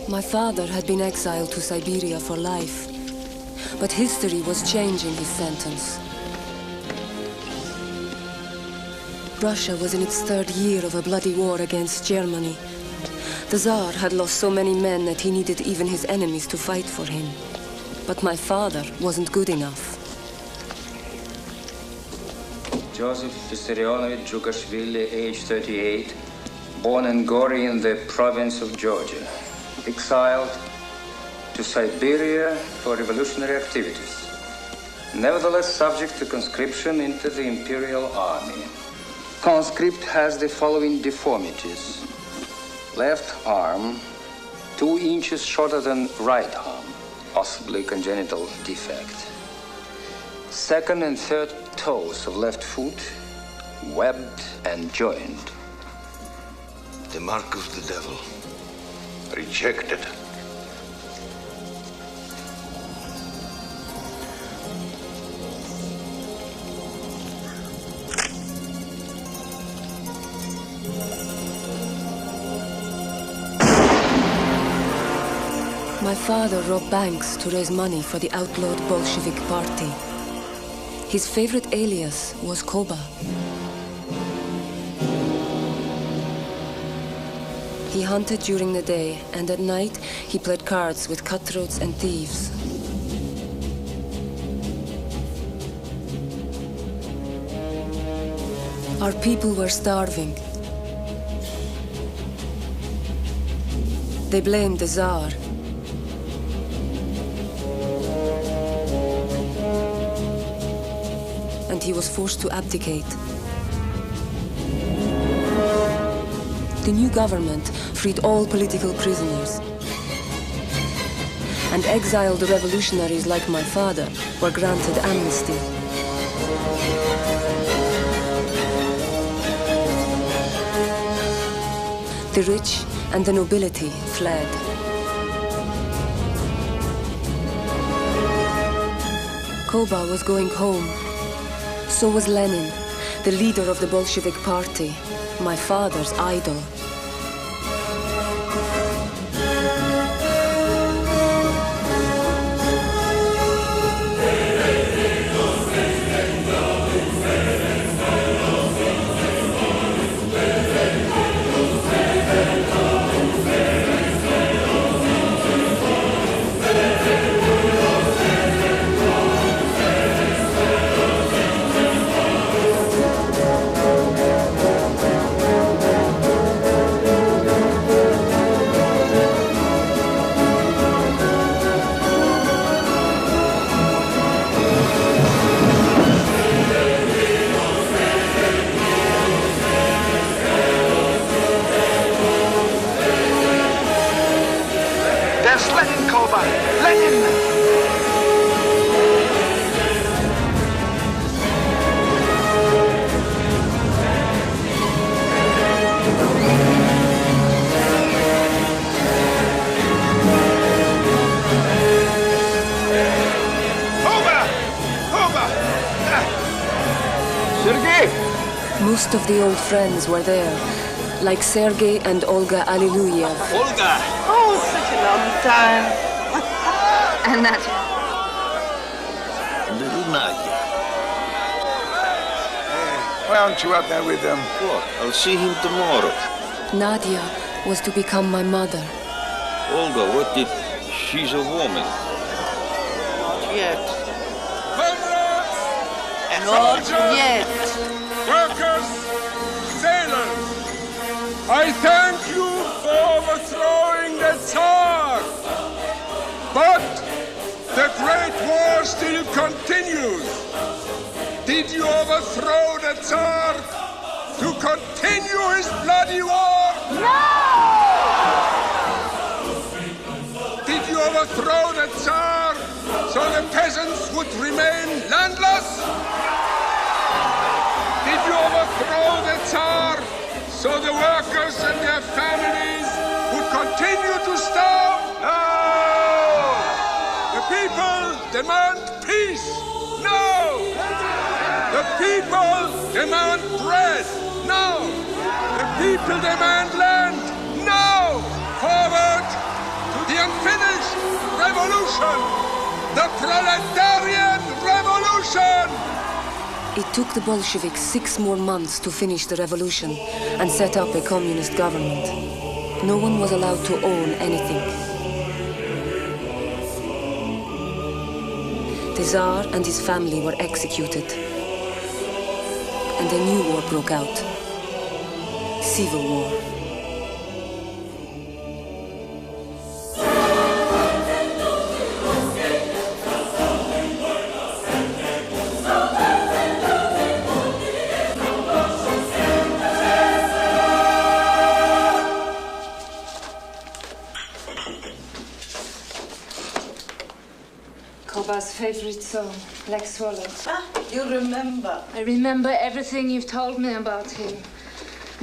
My father had been exiled to Siberia for life, but history was changing his sentence. Russia was in its third year of a bloody war against Germany. The Tsar had lost so many men that he needed even his enemies to fight for him. But my father wasn't good enough. Josef Stalin, age 38, born in Gori in the province of Georgia, exiled to Siberia for revolutionary activities, nevertheless subject to conscription into the imperial army. Conscript has the following deformities. Left arm, 2 inches shorter than right arm, possibly congenital defect. Second and third toes of left foot, webbed and joined. The mark of the devil. Rejected. My father robbed banks to raise money for the outlawed Bolshevik party. His favorite alias was Koba. He hunted during the day, and at night he played cards with cutthroats and thieves. Our people were starving. They blamed the Tsar. And he was forced to abdicate. The new government freed all political prisoners. And exiled revolutionaries like my father were granted amnesty. The rich and the nobility fled. Koba was going home. So was Lenin, the leader of the Bolshevik party, my father's idol. Most of the old friends were there, like Sergei and Olga Aliluyiev. Olga! Oh, such a long time. And Nadia. Little Nadia. Hey, why aren't you out there with them? What? I'll see him tomorrow. Nadia was to become my mother. Olga, what did... She's a woman. Not yet. Comrades! Not yet. Workers, sailors, I thank you for overthrowing the Tsar. But the Great War still continues. Did you overthrow the Tsar to continue his bloody war? No! Did you overthrow the Tsar so the peasants would remain landless? Did you overthrow the Tsar so the workers and their families would continue to starve? No! The people demand peace. No! The people demand bread. No! The people demand land. No! Forward to It took the Bolsheviks 6 more months to finish the revolution and set up a communist government. No one was allowed to own anything. The Tsar and his family were executed. And a new war broke out. Civil War. Koba's favorite song, Black Swallow. Ah, you remember? I remember everything you've told me about him.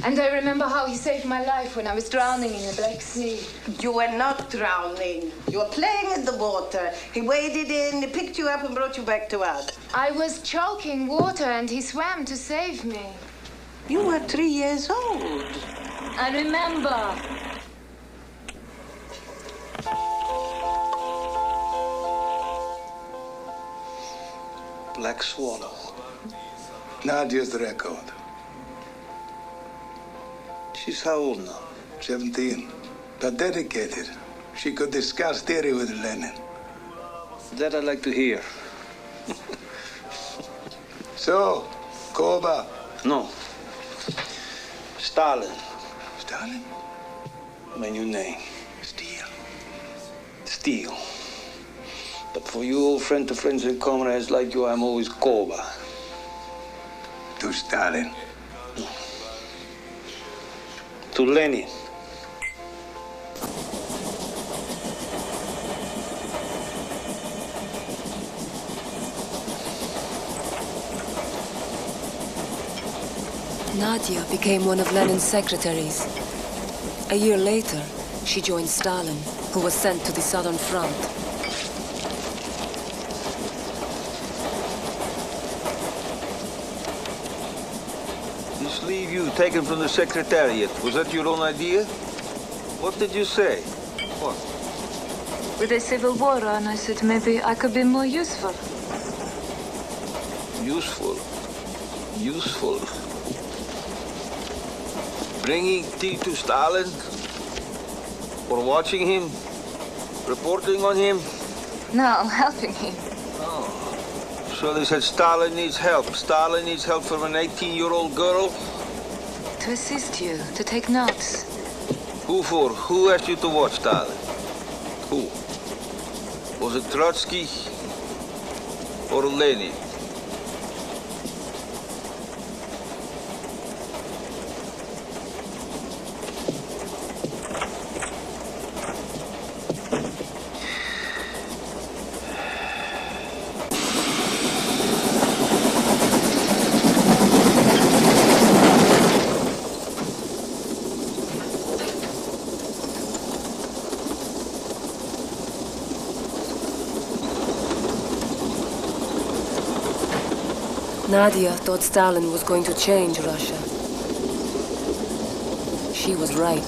And I remember how he saved my life when I was drowning in the Black Sea. You were not drowning. You were playing in the water. He waded in, he picked you up and brought you back to us. I was choking water and he swam to save me. You were 3 years old. I remember. Black Swallow. Nadia's record. She's how old now? 17. But dedicated. She could discuss theory with Lenin. That I'd like to hear. So, Koba. No. Stalin. Stalin? My new name. Steel. Steel. But for you old friend to friends and comrades like you, I'm always Koba. To Stalin. To Lenin. Nadia became one of Lenin's secretaries. A year later, she joined Stalin, who was sent to the Southern Front. This leave you taken from the Secretariat, was that your own idea? What did you say? What? With the Civil War on, I said maybe I could be more useful. Useful. Useful. Bringing tea to Stalin? Or watching him? Reporting on him? No, helping him. So they said Stalin needs help. Stalin needs help from an 18-year-old girl? To assist you, to take notes. Who for? Who asked you to watch Stalin? Who? Was it Trotsky or Lenin? Nadia thought Stalin was going to change Russia. She was right.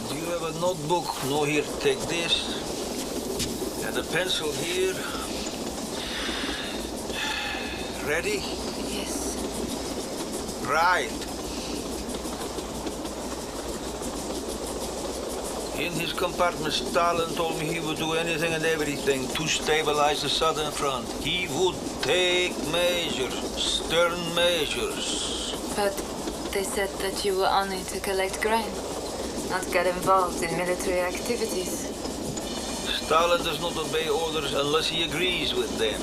Do you have a notebook? No, here, take this. And a pencil here. Ready? Yes. Right. In his compartment, Stalin told me he would do anything and everything to stabilize the Southern Front. He would take measures, stern measures. But they said that you were only to collect grain, not get involved in military activities. Stalin does not obey orders unless he agrees with them.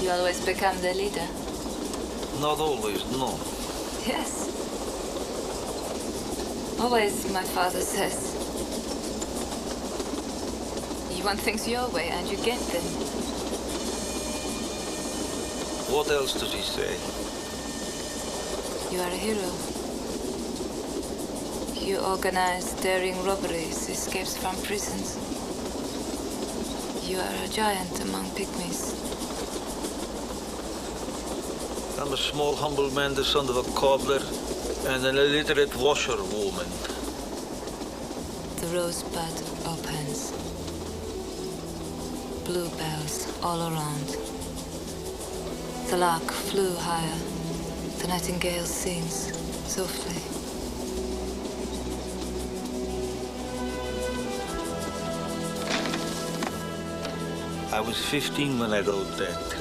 You always become the leader. Not always, no. Yes. Always, my father says. You want things your way and you get them. What else does he say? You are a hero. You organize daring robberies, escapes from prisons. You are a giant among pygmies. I'm a small, humble man, the son of a cobbler, and an illiterate washerwoman. The rosebud opens. Bluebells all around. The lark flew higher. The nightingale sings softly. I was 15 when I wrote that.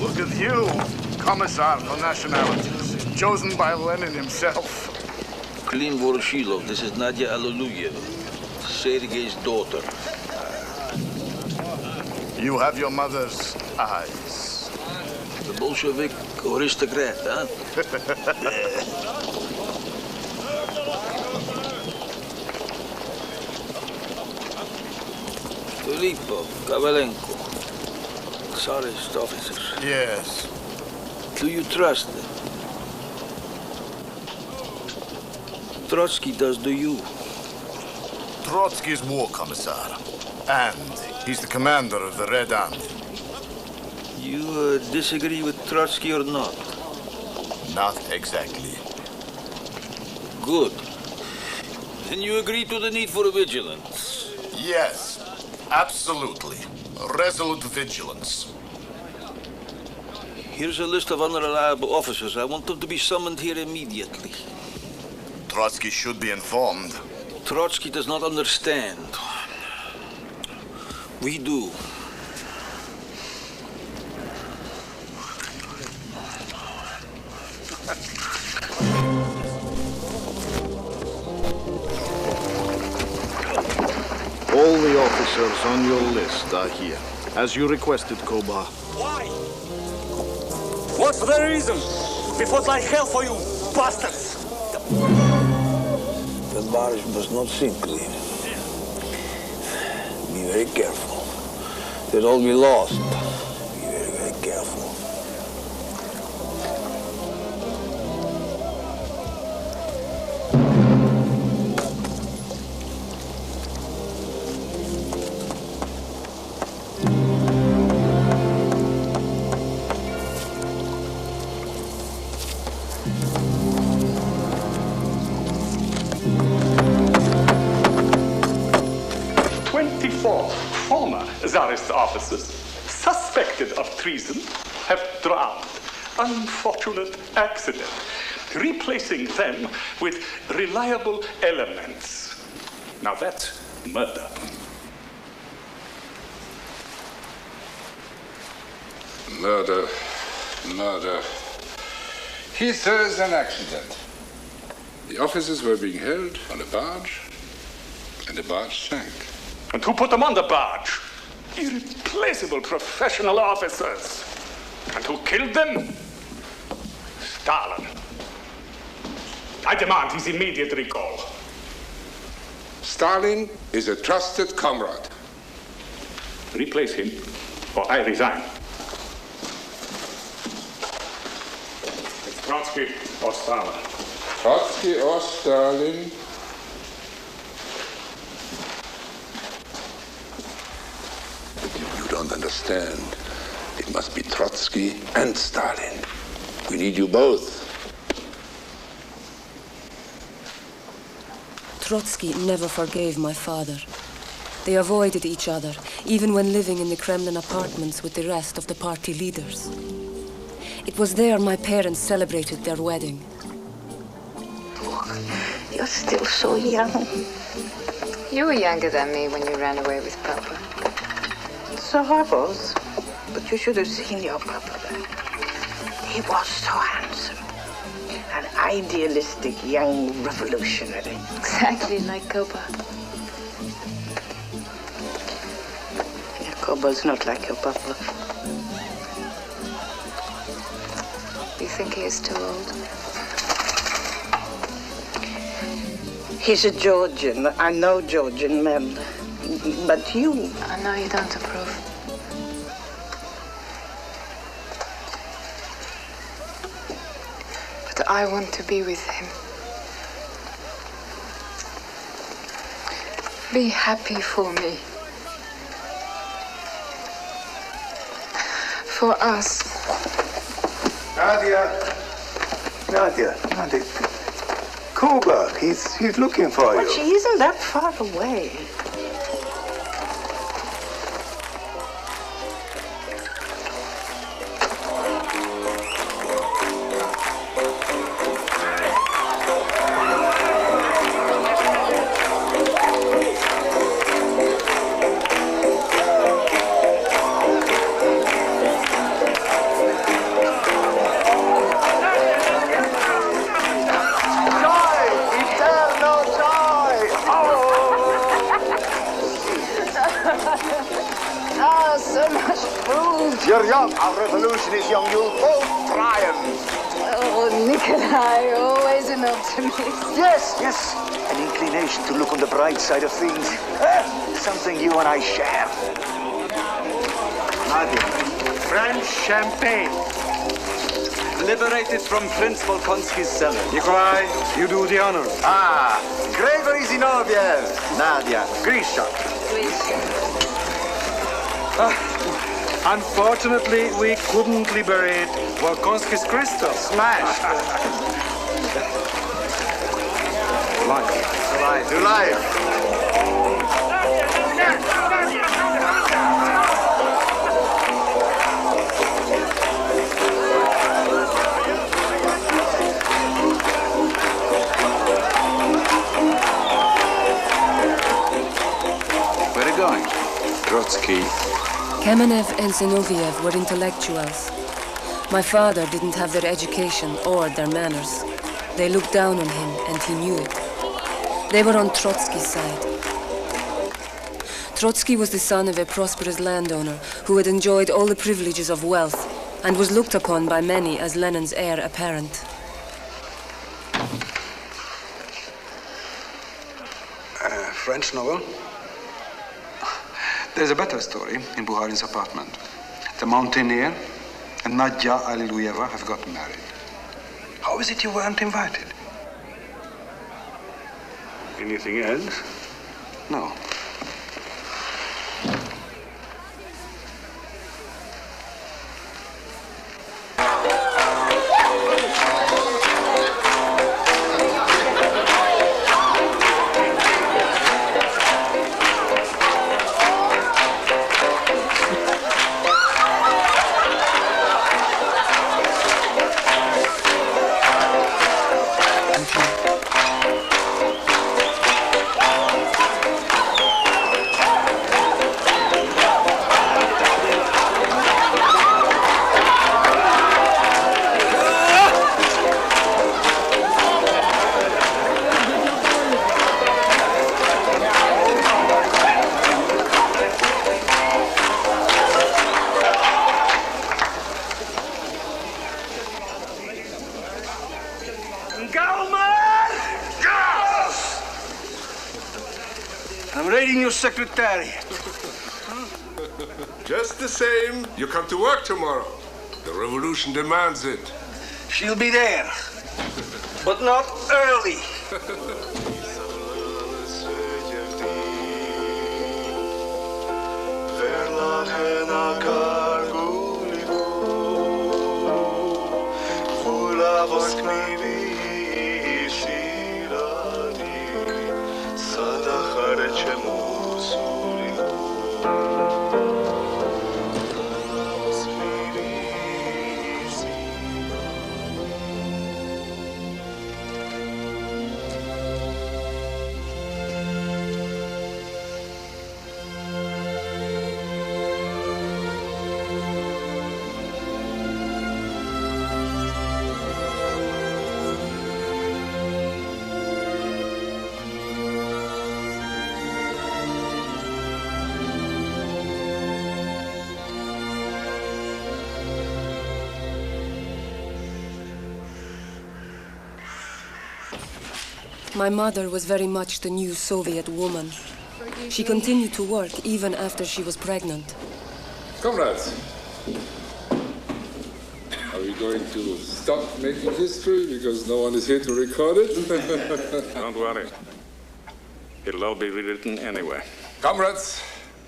Look at you, Commissar for Nationalities, chosen by Lenin himself. Klin Voroshilov, this is Nadia Aloluyev, Sergei's daughter. You have your mother's eyes. The Bolshevik aristocrat, huh? Filipov, Kovalenko, Tsarist officers. Yes. Do you trust them? Trotsky does, do you? Trotsky is war commissar, and he's the commander of the Red Army. You disagree with Trotsky or not? Not exactly. Good. Then you agree to the need for vigilance? Yes, absolutely. Resolute vigilance. Here's a list of unreliable officers. I want them to be summoned here immediately. Trotsky should be informed. Trotsky does not understand. We do. All the officers on your list are here, as you requested, Koba. Why? What's the reason? We fought like hell for you, bastards! The marriage must not sink, Lynn. Be very careful. They'll all be lost. Be very, very careful. Tsarist officers, suspected of treason, have drowned. Unfortunate accident. Replacing them with reliable elements. Now that's murder. Murder. Murder. He says an accident. The officers were being held on a barge, and the barge sank. And who put them on the barge? Irreplaceable professional officers. And who killed them? Stalin. I demand his immediate recall. Stalin is a trusted comrade. Replace him, or I resign. It's Trotsky or Stalin. Trotsky or Stalin? Don't understand. It must be Trotsky and Stalin. We need you both. Trotsky never forgave my father. They avoided each other, even when living in the Kremlin apartments with the rest of the party leaders. It was there my parents celebrated their wedding. Look, you're still so young. You were younger than me when you ran away with Papa. So I was, but you should have seen your papa. He was so handsome. An idealistic young revolutionary. Exactly like Koba. Yeah, Koba's not like your papa. think he is too old? He's a Georgian. I know Georgian men. But you... I know you don't approve. But I want to be with him. Be happy for me. For us. Nadia. Kuba, he's looking for you. But she isn't that far away. You're young, our revolution is young, you'll both triumph. Oh, Nikolai, always an optimist. Yes. An inclination to look on the bright side of things. Something you and I share. Nadia. French champagne. Liberated from Prince Volkonsky's cellar. Nikolai, you do the honor. Gregory Zinoviev. Nadia. Grisha. Unfortunately, we couldn't liberate Volkonsky's crystal. Smashed. To life. Where are you going? Trotsky. Kamenev and Zinoviev were intellectuals. My father didn't have their education or their manners. They looked down on him, and he knew it. They were on Trotsky's side. Trotsky was the son of a prosperous landowner who had enjoyed all the privileges of wealth and was looked upon by many as Lenin's heir apparent. French novel? There's a better story in Bukharin's apartment. The mountaineer and Nadia Aliluyeva have gotten married. How is it you weren't invited? Anything else? No. Secretariat. Just the same, you come to work tomorrow. The revolution demands it. She'll be there, but not early. My mother was very much the new Soviet woman. She continued to work even after she was pregnant. Comrades, are we going to stop making history because no one is here to record it? Don't worry. It'll all be rewritten anyway. Comrades,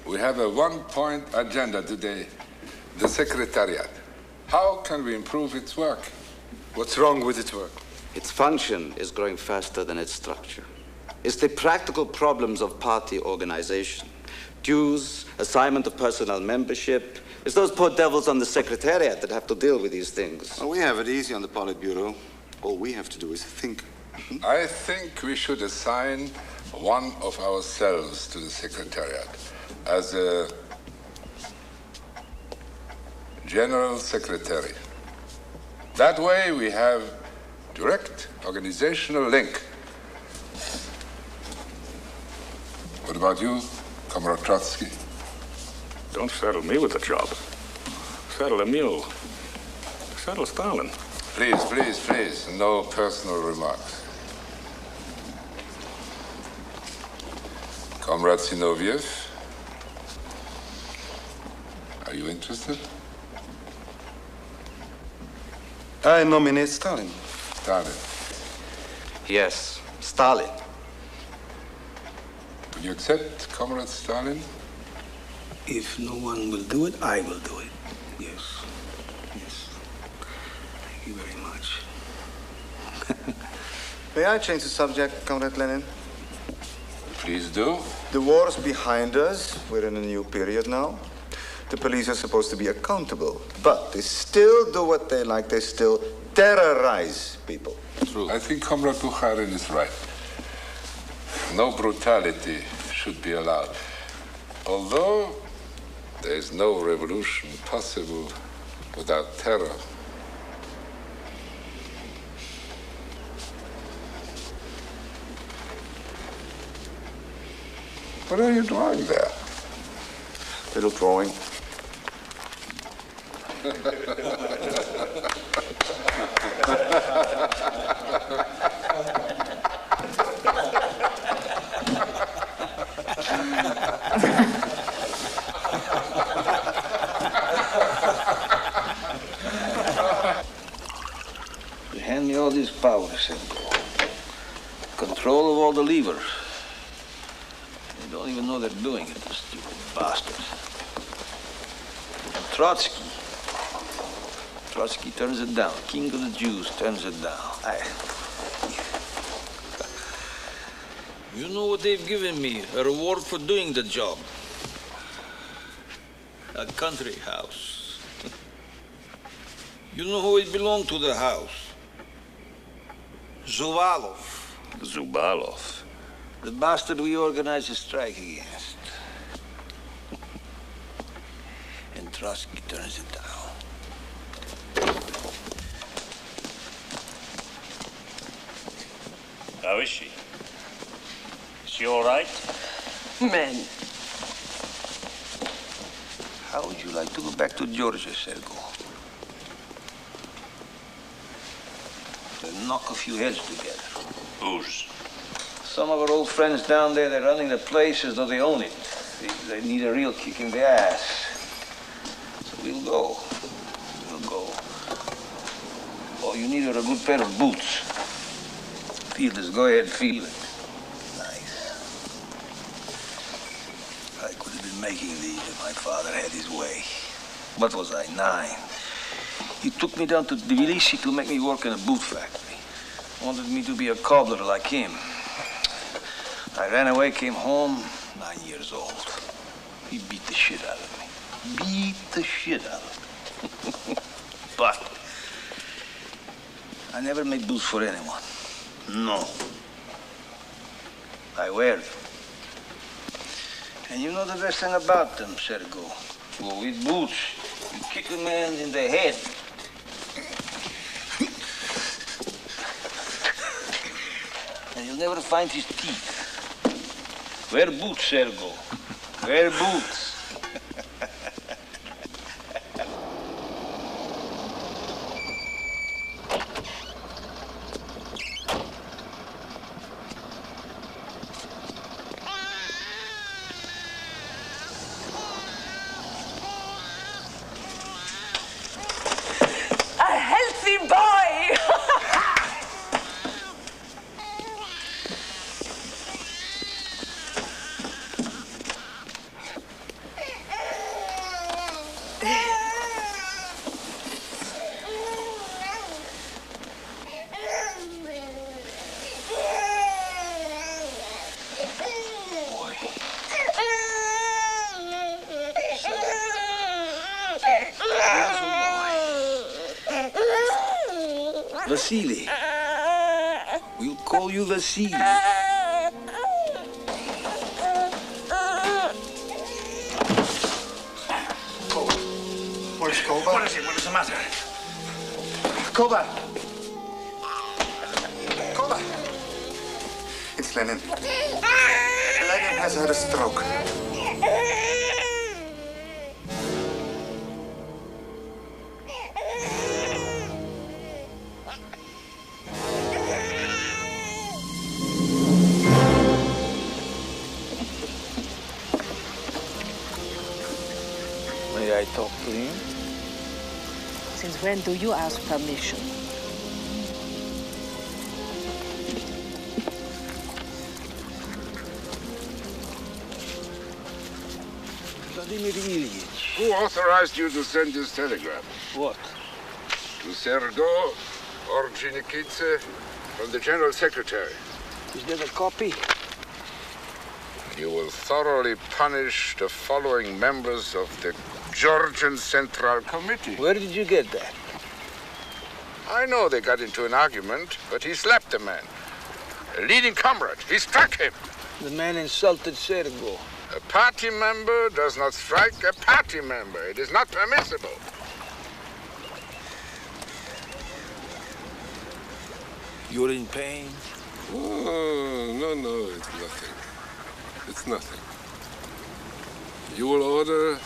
we have a one-point agenda today. The Secretariat. How can we improve its work? What's wrong with its work? Its function is growing faster than its structure. It's the practical problems of party organization. Dues, assignment of personnel membership. It's those poor devils on the Secretariat that have to deal with these things. Well, we have it easy on the Politburo. All we have to do is think. I think we should assign one of ourselves to the Secretariat as a General Secretary. That way we have direct organizational link. What about you, Comrade Trotsky? Don't saddle me with the job. Saddle a mule. Saddle Stalin. Please, please, please, no personal remarks. Comrade Zinoviev, are you interested? I nominate Stalin. Stalin. Yes, Stalin. Will you accept Comrade Stalin? If no one will do it, I will do it. Yes. Yes. Thank you very much. May I change the subject, Comrade Lenin? Please do. The war's behind us. We're in a new period now. The police are supposed to be accountable, but they still do what they like. They still terrorize people. True. I think Comrade Bukharin is right. No brutality should be allowed. Although there is no revolution possible without terror. What are you drawing there? Little drawing. You hand me all these powers and control of all the levers. They don't even know they're doing it, the stupid bastards. And Trotsky turns it down. King of the Jews turns it down. You know what they've given me? A reward for doing the job. A country house. You know who it belonged to, the house? Zuvalov. Zubalov. The bastard we organized a strike against. And Trotsky turns it down. How is she? Is she all right? Men. How would you like to go back to Georgia, Sergo? To knock a few heads together. Whose? Some of our old friends down there, they're running the place as though they own it. They need a real kick in the ass. So we'll go. We'll go. All you need are a good pair of boots. Feel this, go ahead, feel it. Nice. I could have been making these if my father had his way. What was I, 9? He took me down to Tbilisi to make me work in a boot factory. Wanted me to be a cobbler like him. I ran away, came home, 9 years old. He beat the shit out of me. Beat the shit out of me. But I never made boots for anyone. No. I wear them. And you know the best thing about them, Sergo? Well, with boots, you kick a man in the head. And you'll never find his teeth. Wear boots, Sergo. Wear boots. Vasily. We'll call you Vasily. Where's Koba? What is it? What is the matter? Koba! Koba! It's Lenin. Lenin has had a stroke. May I talk to him? Since when do you ask permission? Vladimir Ilyich. Who authorized you to send this telegram? What? To Sergo Ordzhonikidze from the General Secretary. Is there a copy? You will thoroughly punish the following members of the Georgian Central Committee. Where did you get that? I know they got into an argument, but he slapped the man. A leading comrade. He struck him. The man insulted Sergo. A party member does not strike a party member. It is not permissible. You're in pain? Oh, no, it's nothing. It's nothing. You will order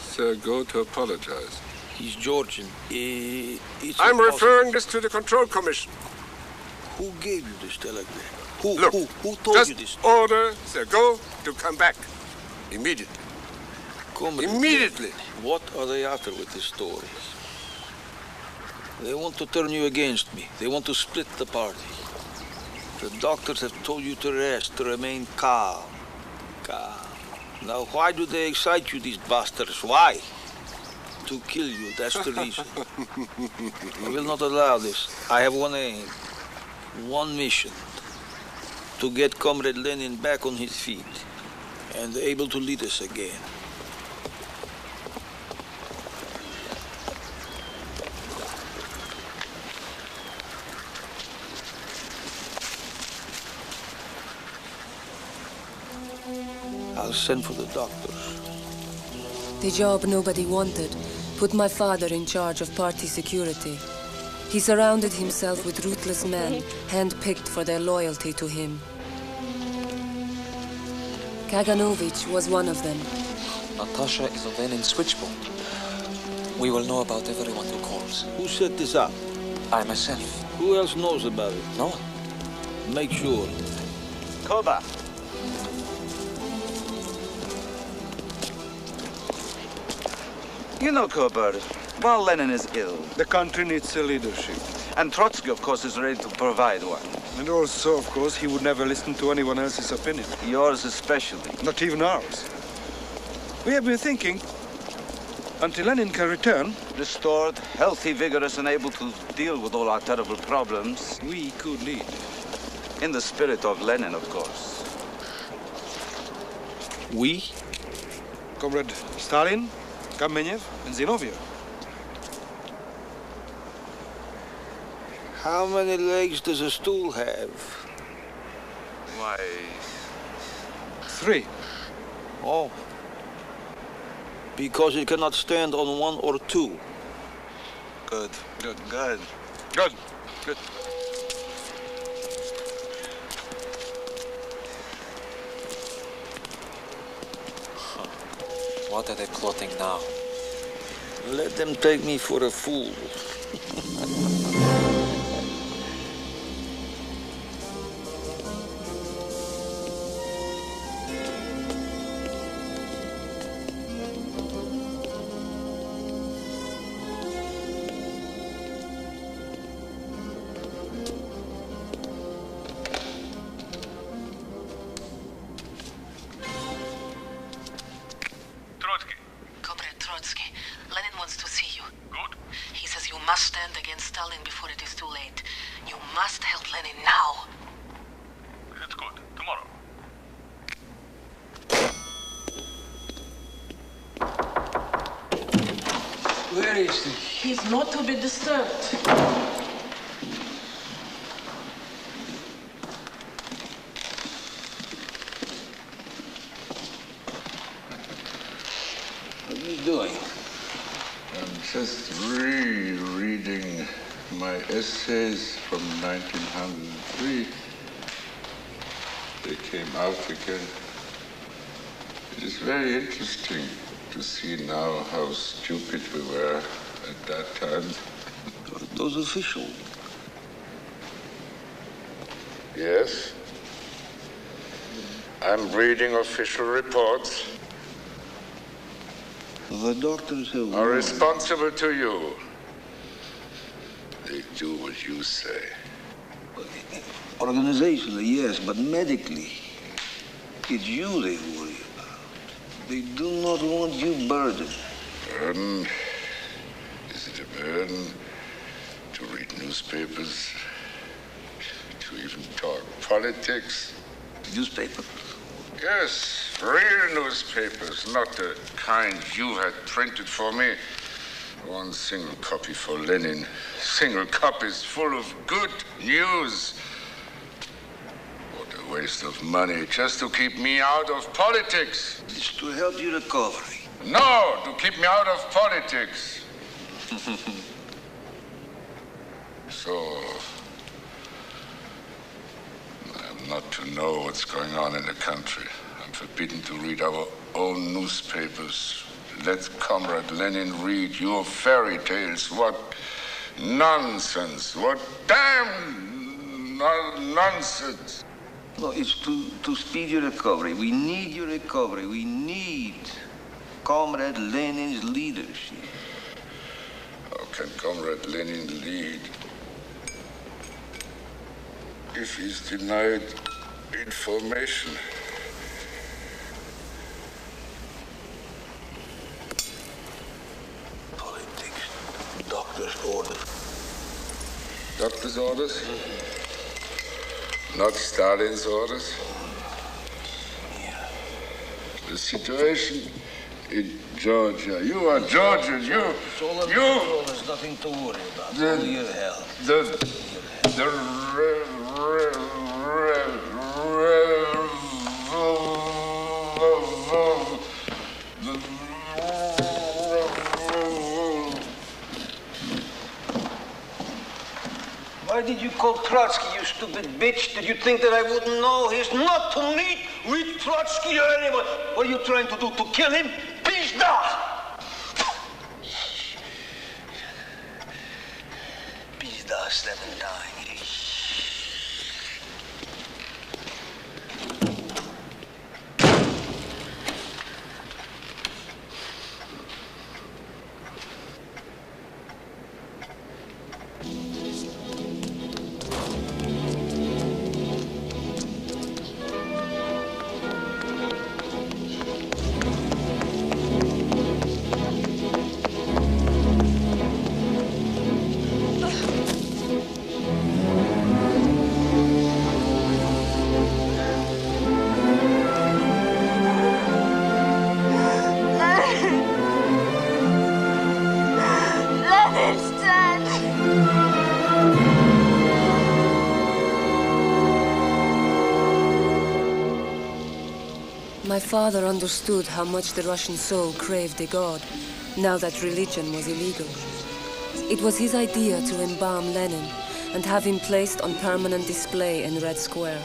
Sergo to apologize. He's Georgian. I'm referring this to the Control Commission. Who gave you this telegram? Look, who told you this? Just order Sergo to come back. Immediately. Immediately. What are they after with these stories? They want to turn you against me. They want to split the party. The doctors have told you to rest, to remain calm. Calm. Now, why do they excite you, these bastards? Why? To kill you, that's the reason. I will not allow this. I have one aim, one mission. To get Comrade Lenin back on his feet and able to lead us again. I'll send for the doctors. The job nobody wanted put my father in charge of party security. He surrounded himself with ruthless men, hand-picked for their loyalty to him. Kaganovich was one of them. Natasha is on Lenin's switchboard. We will know about everyone who calls. Who set this up? I myself. Who else knows about it? No one. Make sure. Koba. You know, Koba, while Lenin is ill, the country needs a leadership. And Trotsky, of course, is ready to provide one. And also, of course, he would never listen to anyone else's opinion. Yours especially. Not even ours. We have been thinking, until Lenin can return... Restored, healthy, vigorous, and able to deal with all our terrible problems. We could lead. In the spirit of Lenin, of course. We? Comrade Stalin, Kamenev, and Zinoviev. How many legs does a stool have? Why... 3. Oh. Because it cannot stand on 1 or 2. Good. Good. Good. Good. Good. What are they plotting now? Let them take me for a fool. must stand against Stalin before it is too late. You must help Lenin now. It's good. Tomorrow. Where is he? He's not to be disturbed. my essays from 1903, they came out again. It is very interesting to see now how stupid we were at that time. Those official. Yes. I'm reading official reports. The doctors have... Are responsible to you. They do what you say. Organizationally, yes, but medically, it's you they worry about. They do not want you burdened. Burden? Is it a burden to read newspapers? To even talk politics? Newspaper? Yes, real newspapers, not the kind you had printed for me. One single copy for Lenin. Single copies full of good news. What a waste of money just to keep me out of politics. It's to help your recovery. No, to keep me out of politics. So, I'm not to know what's going on in the country. I'm forbidden to read our own newspapers. Let Comrade Lenin read your fairy tales. What nonsense. What damn nonsense. No, it's to speed your recovery. We need your recovery. We need Comrade Lenin's leadership. How can Comrade Lenin lead if he's denied information? Doctor's orders. Doctor's orders? Not Stalin's orders? Yeah. The situation in Georgia. You are Georgian. There's nothing to worry about. Only your health. Why did you call Trotsky, you stupid bitch? Did you think that I wouldn't know? He's not to meet with Trotsky or anyone. What are you trying to do? To kill him? Pizda! Pizda, 7-9. My father understood how much the Russian soul craved a god, now that religion was illegal. It was his idea to embalm Lenin and have him placed on permanent display in Red Square.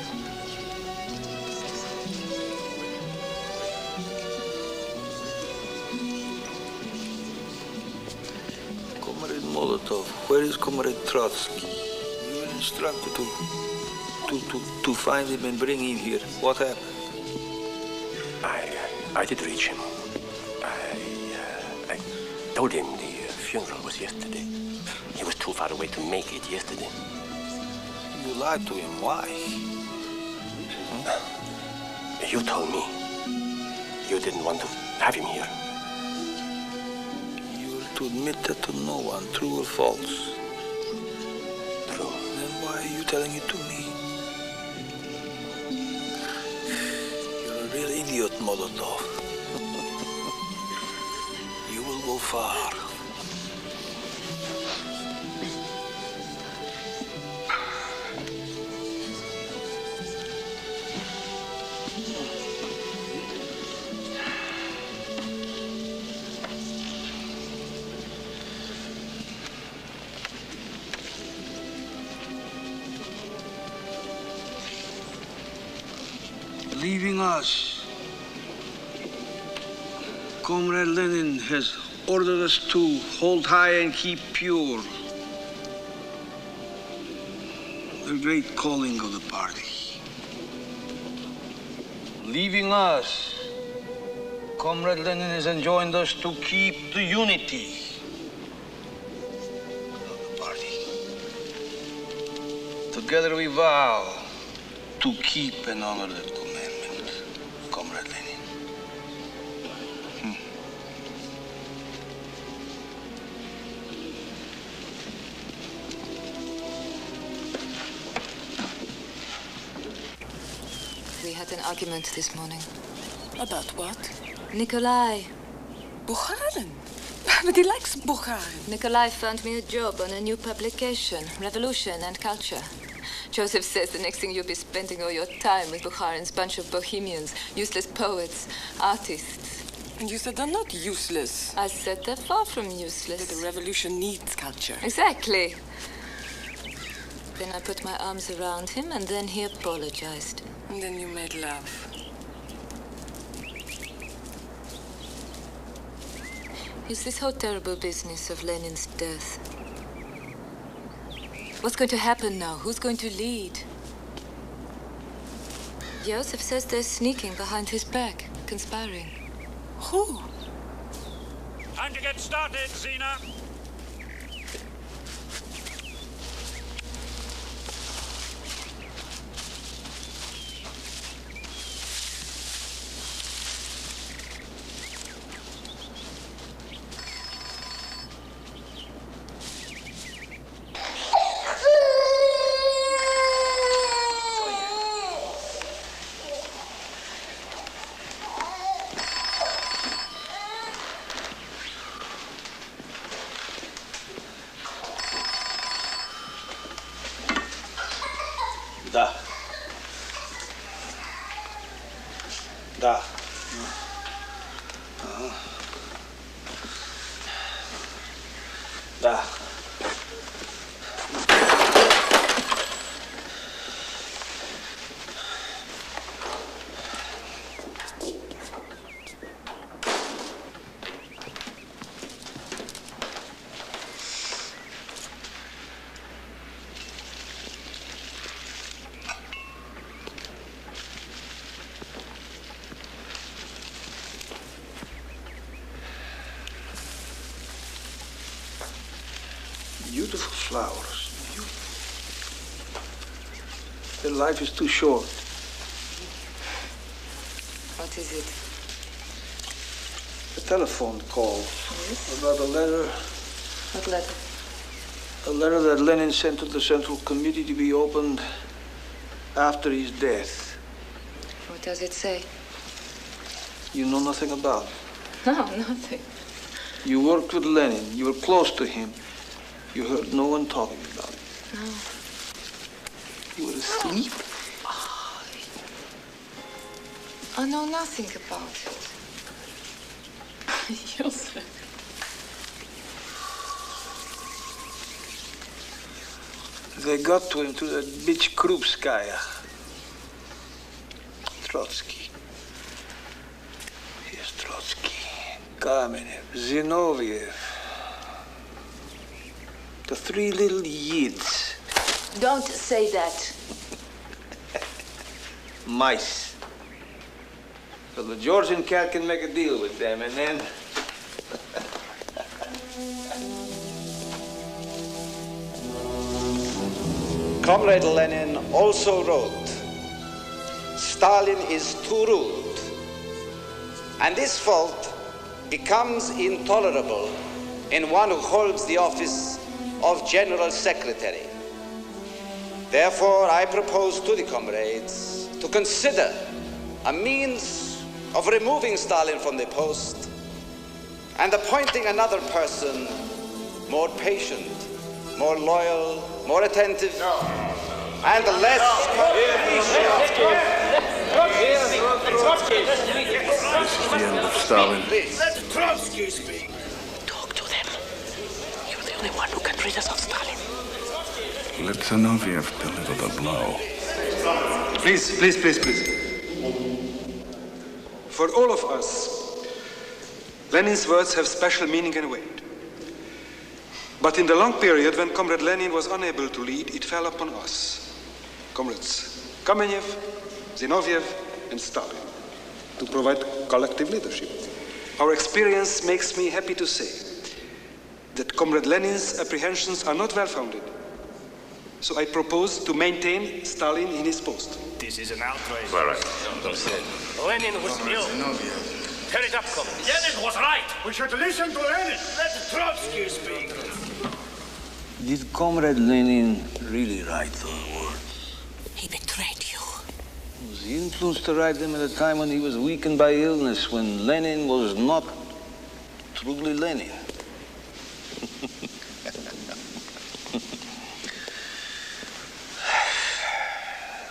Comrade Molotov, where is Comrade Trotsky? You were instructed to find him and bring him here. What happened? I did reach him. I told him the funeral was yesterday. He was too far away to make it yesterday. You lied to him. Why? You told me you didn't want to have him here. You are to admit that to no one, true or false. True. Then why are you telling it to me? You're a real idiot, Molotov. You will go far. leaving us. Comrade Lenin has ordered us to hold high and keep pure. The great calling of the party. Leaving us, Comrade Lenin has enjoined us to keep the unity of the party. Together we vow to keep and honor that commandment, Comrade Lenin. We had an argument this morning. About what? Nikolai. Bukharin? But he likes Bukharin. Nikolai found me a job on a new publication, Revolution and Culture. Joseph says the next thing you'll be spending all your time with Bukharin's bunch of bohemians, useless poets, artists. And you said they're not useless. I said they're far from useless. That the revolution needs culture. Exactly. Then I put my arms around him, and then he apologized. And then you made love. Is this whole terrible business of Lenin's death? What's going to happen now? Who's going to lead? Josef says they're sneaking behind his back, conspiring. Who? Time to get started, Zena. Da. Da. Da. Beautiful flowers. Their life is too short. What is it? A telephone call. Yes? About a letter. What letter? A letter that Lenin sent to the Central Committee to be opened after his death. What does it say? You know nothing about it. No, nothing. You worked with Lenin. You were close to him. You heard no one talking about it. No. You were asleep? I know nothing about it. Josef. They got to him through that bitch Krupskaya. Trotsky. Here's Trotsky. Kamenev. Zinoviev. The three little yids. Don't say that. Mice. So the Georgian cat can make a deal with them, and then... Comrade Lenin also wrote, Stalin is too rude, and this fault becomes intolerable in one who holds the office of General Secretary. Therefore, I propose to the comrades to consider a means of removing Stalin from the post and appointing another person more patient, more loyal, more attentive, and less... This is the end of Stalin. Let Trotsky speak. Talk to them. You're the only one who can rid us of Stalin. Let Zinoviev deliver the blow. Please. For all of us, Lenin's words have special meaning and weight. But in the long period when Comrade Lenin was unable to lead, it fell upon us, Comrades Kamenev, Zinoviev, and Stalin, to provide collective leadership. Our experience makes me happy to say that Comrade Lenin's apprehensions are not well-founded. So I propose to maintain Stalin in his post. This is an outrage. All right. Lenin was ill. Tear it up, comrades. Lenin was right. We should listen to Lenin. Let Trotsky speak. Did Comrade Lenin really write those words? He betrayed you. Was he influenced to write them at a time when he was weakened by illness, when Lenin was not truly Lenin?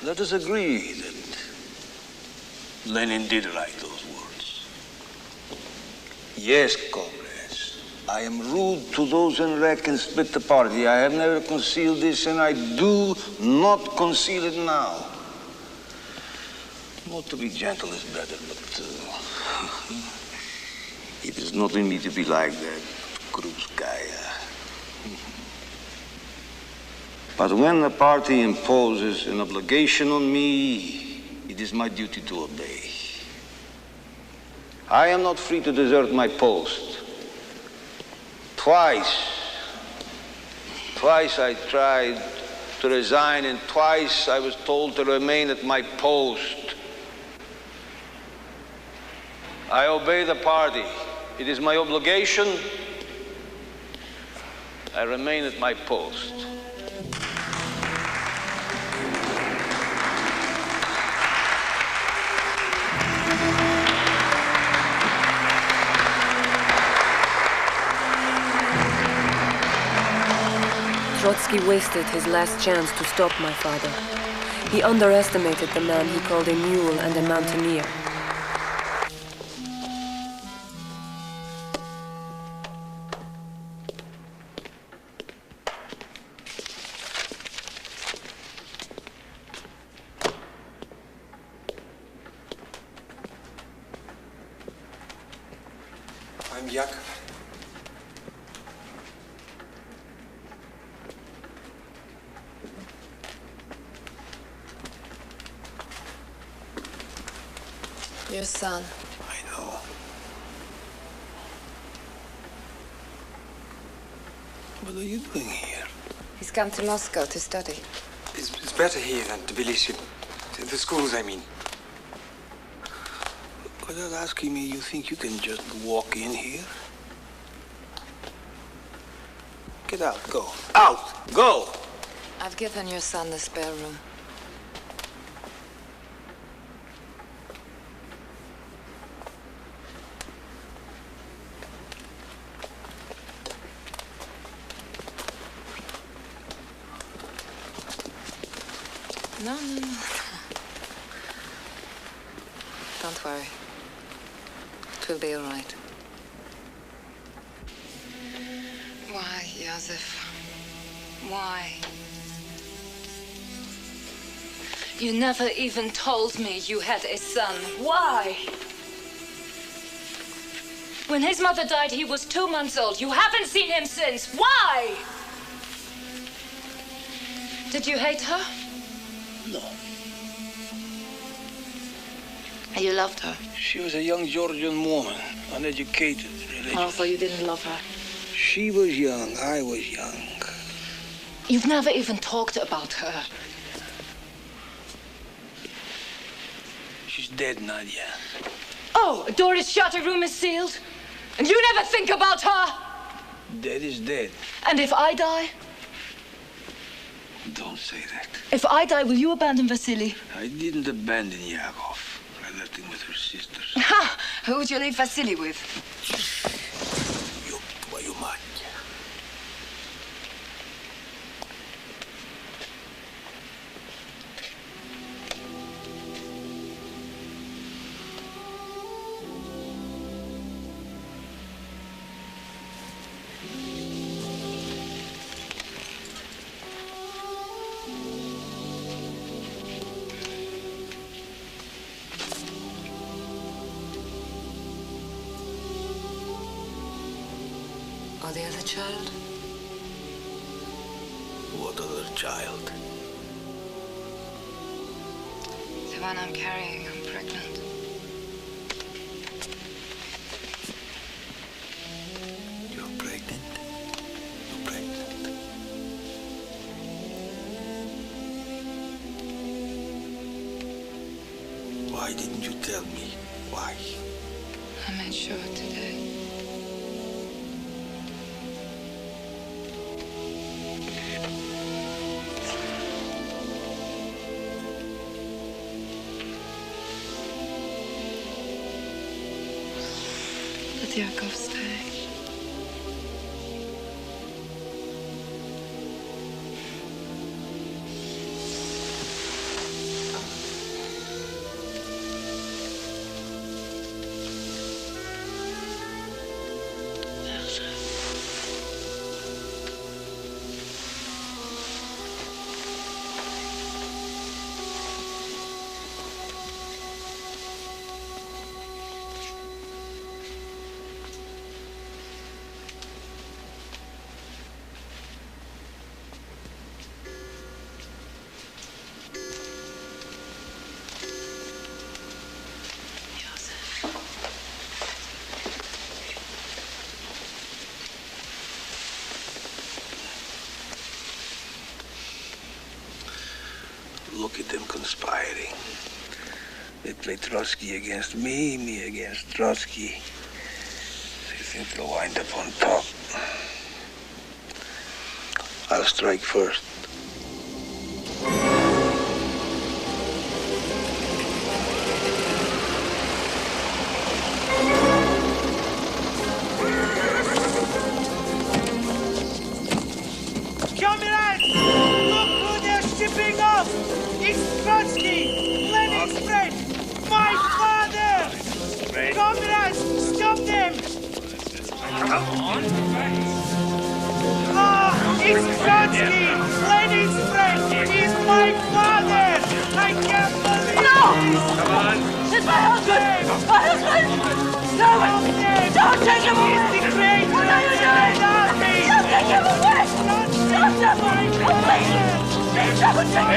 Let us agree that Lenin did write those words. Yes, comrades, I am rude to those who wreck and split the party. I have never concealed this, and I do not conceal it now. Not to be gentle is better, but it is not in me to be like that, Krupskaya. But when the party imposes an obligation on me, it is my duty to obey. I am not free to desert my post. Twice I tried to resign, and twice I was told to remain at my post. I obey the party. It is my obligation. I remain at my post. Trotsky wasted his last chance to stop my father. He underestimated the man he called a mule and a mountaineer. I'm Yakov. Your son. I know. What are you doing here? He's come to Moscow to study. It's better here than Tbilisi. The schools, I mean. Without asking me, you think you can just walk in here? Get out, go. Out! Go! I've given your son the spare room. No. Don't worry. It will be all right. Why, Josef? Why? You never even told me you had a son. Why? When his mother died, he was 2 months old. You haven't seen him since. Why? Did you hate her? No. You loved her? She was a young Georgian woman, uneducated, religious. Oh, so you didn't love her? She was young, I was young. You've never even talked about her. She's dead, Nadia. Oh, a door is shut, a room is sealed, and you never think about her? Dead is dead. And if I die? Don't say that. If I die, will you abandon Vasily? I didn't abandon Yakov. I left him with her sisters. Ha! Who would you leave Vasily with? Твою мать. Or the other child? What other child? The one I'm carrying. I'm pregnant. You're pregnant? You're pregnant. Why didn't you tell me? Why? I made sure today. Let Yakov stay. Look at them conspiring. They play Trotsky against me, me against Trotsky. They think they'll wind up on top. I'll strike first. Comrades! Look who they're shipping off! It's Trotsky! Lenin's friend! My father! Comrades, stop them! Come on! Ah, it's Trotsky! Lenin's friend! He's my father! I can't believe this! Come on! It's my husband! My husband! No! Don't take him away! What are you doing? Don't take him away! Stop him! Please! Don't take him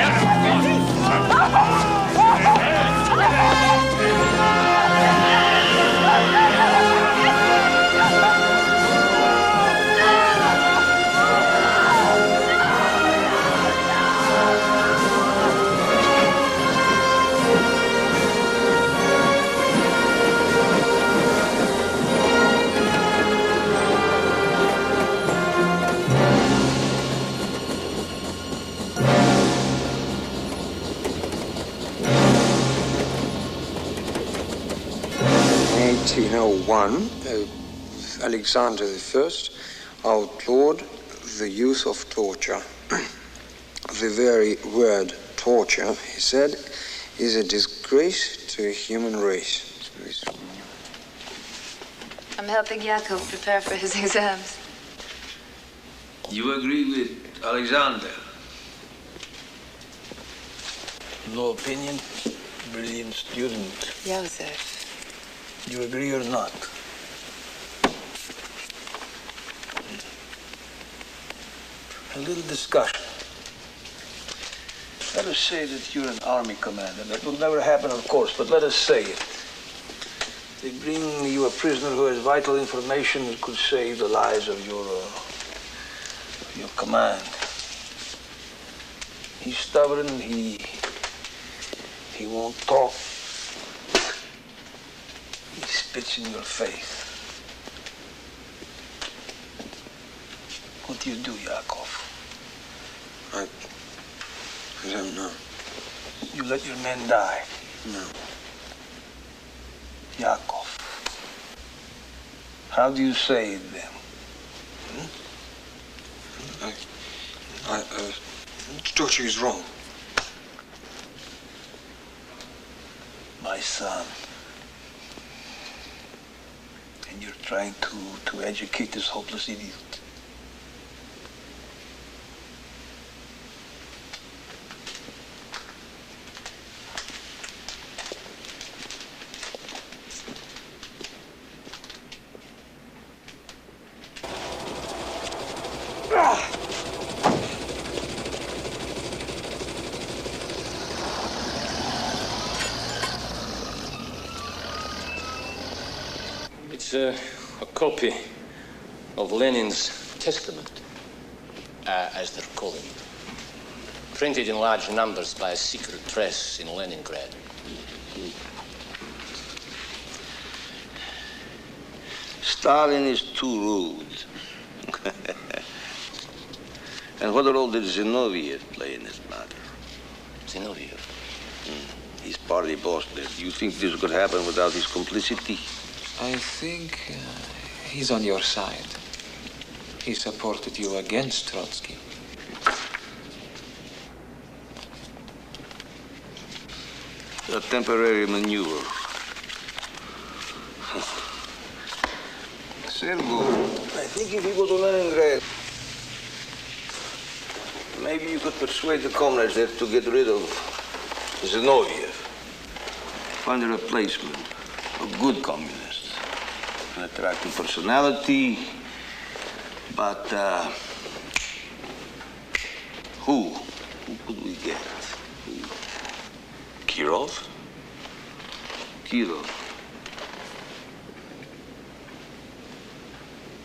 In 1801, Alexander I outlawed the use of torture. The very word torture, he said, is a disgrace to a human race. I'm helping Yakov prepare for his exams. You agree with Alexander? No opinion? Brilliant student. Josef. You agree or not? A little discussion. Let us say that you're an army commander. That will never happen, of course, but let us say it. They bring you a prisoner who has vital information that could save the lives of your command. He's stubborn, he won't talk. He spits in your face. What do you do, Yakov? I don't know. You let your men die? No. Yakov. How do you save them? Torture is wrong. My son. And you're trying to educate this hopeless idiot. is a copy of Lenin's testament, as they're calling it, printed in large numbers by a secret press in Leningrad. Stalin is too rude. And what role did Zinoviev play in this matter? Zinoviev? He's party boss there. Do you think this could happen without his complicity? I think he's on your side. He supported you against Trotsky. A temporary maneuver. Sergo, I think if you go to Leningrad, maybe you could persuade the comrades there to get rid of Zinoviev. Find a replacement, a good communist. An attractive personality, but who? Who could we get? Kirov? Kirov.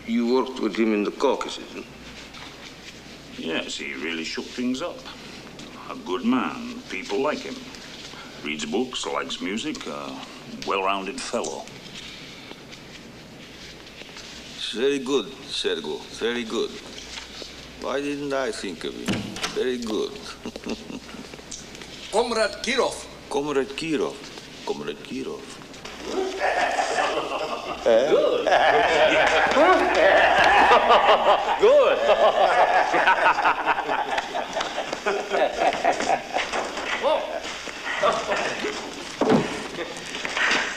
You worked with him in the Caucasus, huh? Yes, he really shook things up. A good man. People like him. Reads books, likes music, a well-rounded fellow. It's very good, Sergo. Very good. Why didn't I think of him? Very good. Comrade Kirov. Comrade Kirov. Comrade Kirov. Good. Good.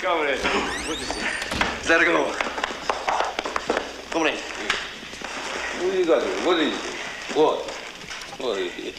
Comrade, good to see you. Sergo. Comrade. What do you got here? What is it? What? What is it?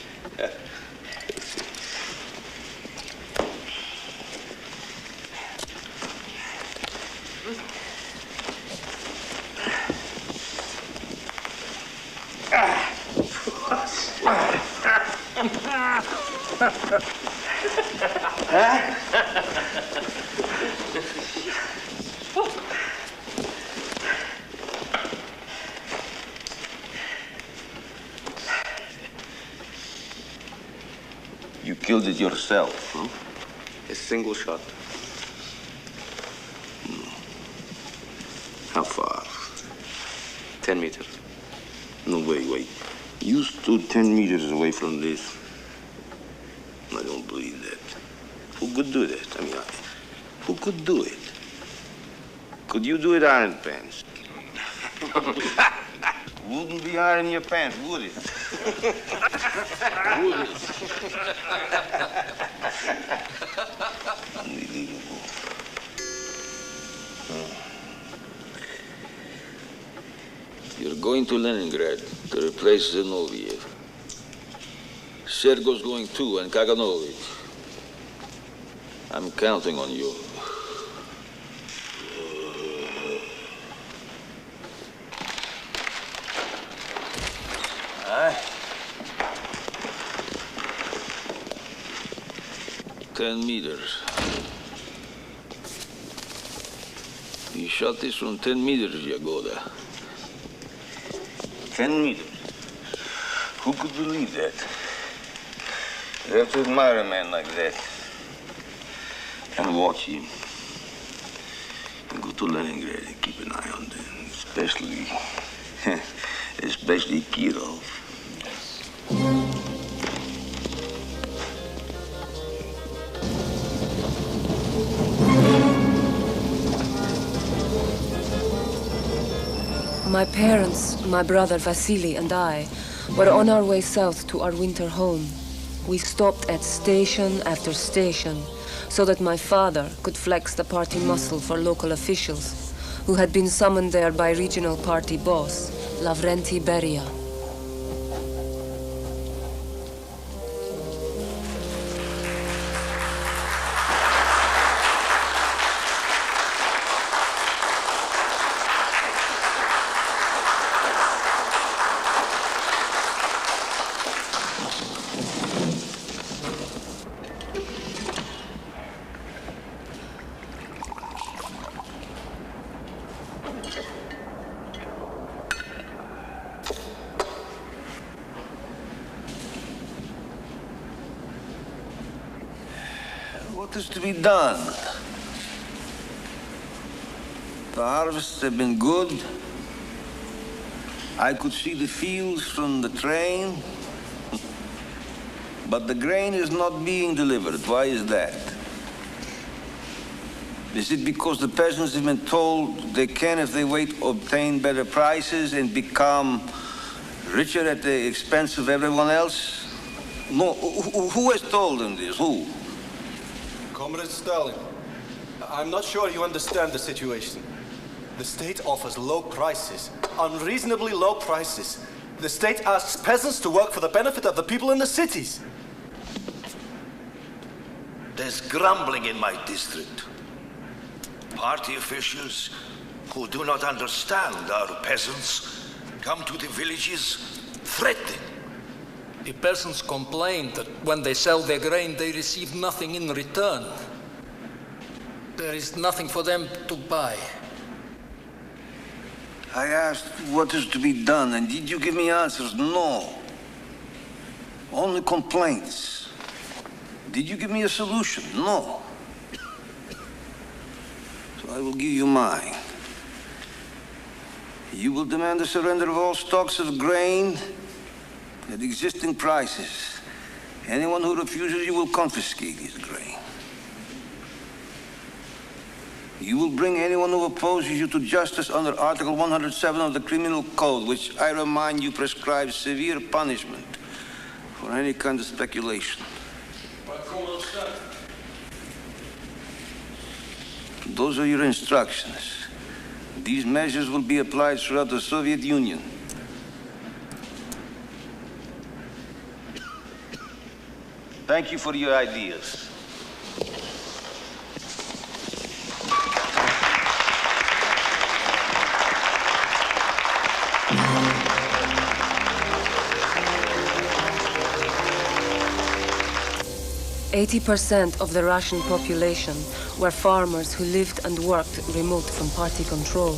You killed it yourself, huh? A single shot. How far? 10 meters. No, wait. You stood 10 meters away from this. I don't believe that. Who could do that? I mean, who could do it? Could you do it, Iron Pants? Wouldn't be iron in your pants, would it? Would it? Unbelievable. You're going to Leningrad to replace Zinoviev. Sergo's going too, and Kaganovich. I'm counting on you. Aye. 10 meters. You shot this from 10 meters, Yagoda. 10 meters? Who could believe that? You have to admire a man like that. And watch him. And go to Leningrad and keep an eye on them. Especially Kirov. My parents, my brother Vasily and I were on our way south to our winter home. We stopped at station after station so that my father could flex the party muscle for local officials who had been summoned there by regional party boss, Lavrenti Beria. What is to be done? The harvests have been good. I could see the fields from the train. But the grain is not being delivered. Why is that? Is it because the peasants have been told they can, if they wait, obtain better prices and become richer at the expense of everyone else? No, who has told them this? Who? Comrade Stalin, I'm not sure you understand the situation. The state offers low prices, unreasonably low prices. The state asks peasants to work for the benefit of the people in the cities. There's grumbling in my district. Party officials who do not understand our peasants come to the villages threatening. The peasants complain that when they sell their grain, they receive nothing in return. There is nothing for them to buy. I asked what is to be done, and did you give me answers? No. Only complaints. Did you give me a solution? No. So I will give you mine. You will demand the surrender of all stocks of grain at existing prices. Anyone who refuses, you will confiscate his grain. You will bring anyone who opposes you to justice under Article 107 of the Criminal Code, which, I remind you, prescribes severe punishment for any kind of speculation. Those are your instructions. These measures will be applied throughout the Soviet Union. Thank you for your ideas. %80 of the Russian population were farmers who lived and worked remote from party control.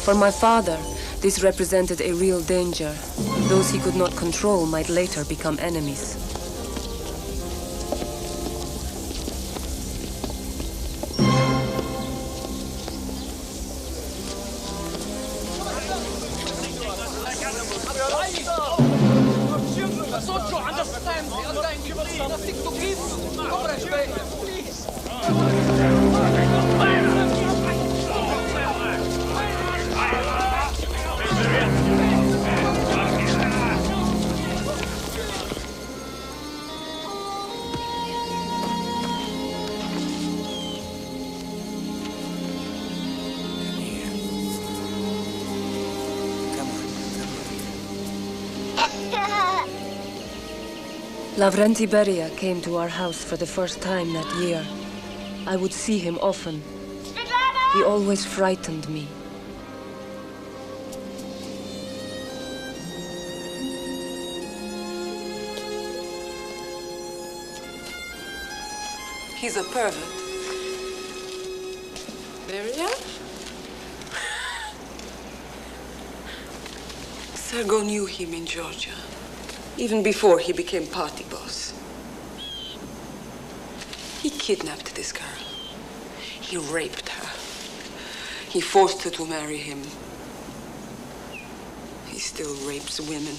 For my father, this represented a real danger. Those he could not control might later become enemies. Lavrenti Beria came to our house for the first time that year. I would see him often. He always frightened me. He's a pervert. Beria? Sergo knew him in Georgia, even before he became party boss. He kidnapped this girl. He raped her. He forced her to marry him. He still rapes women,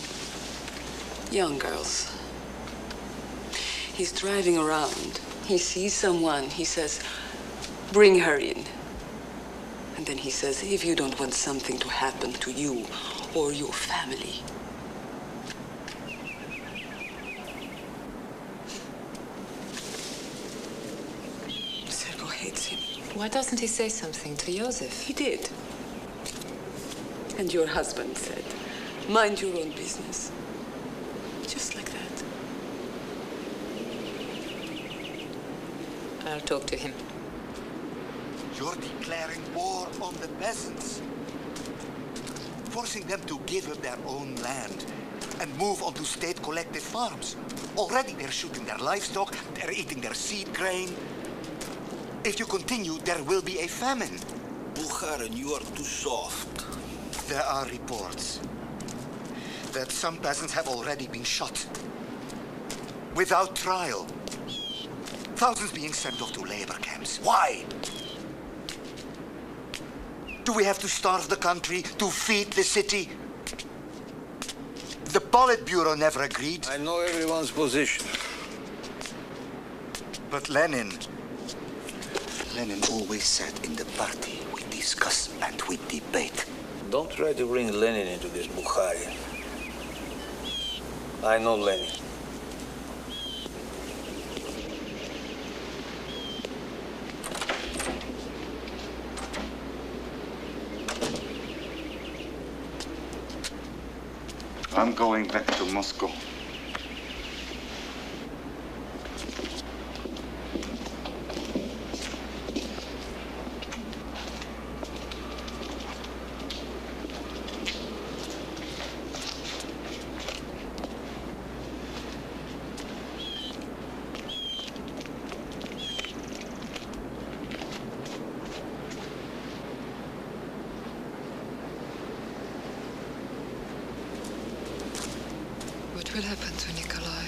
young girls. He's driving around. He sees someone. He says, bring her in. And then he says, if you don't want something to happen to you or your family, why doesn't he say something to Josef? He did. And your husband said, mind your own business. Just like that. I'll talk to him. You're declaring war on the peasants. Forcing them to give up their own land and move onto state collected farms. Already they're shooting their livestock, they're eating their seed grain. If you continue, there will be a famine. Bulgarin, you are too soft. There are reports that some peasants have already been shot without trial. Thousands being sent off to labor camps. Why? Do we have to starve the country to feed the city? The Politburo never agreed. I know everyone's position. But Lenin always said in the party, we discuss and we debate. Don't try to bring Lenin into this, Bukhari. I know Lenin. I'm going back to Moscow. What will happen to Nikolai?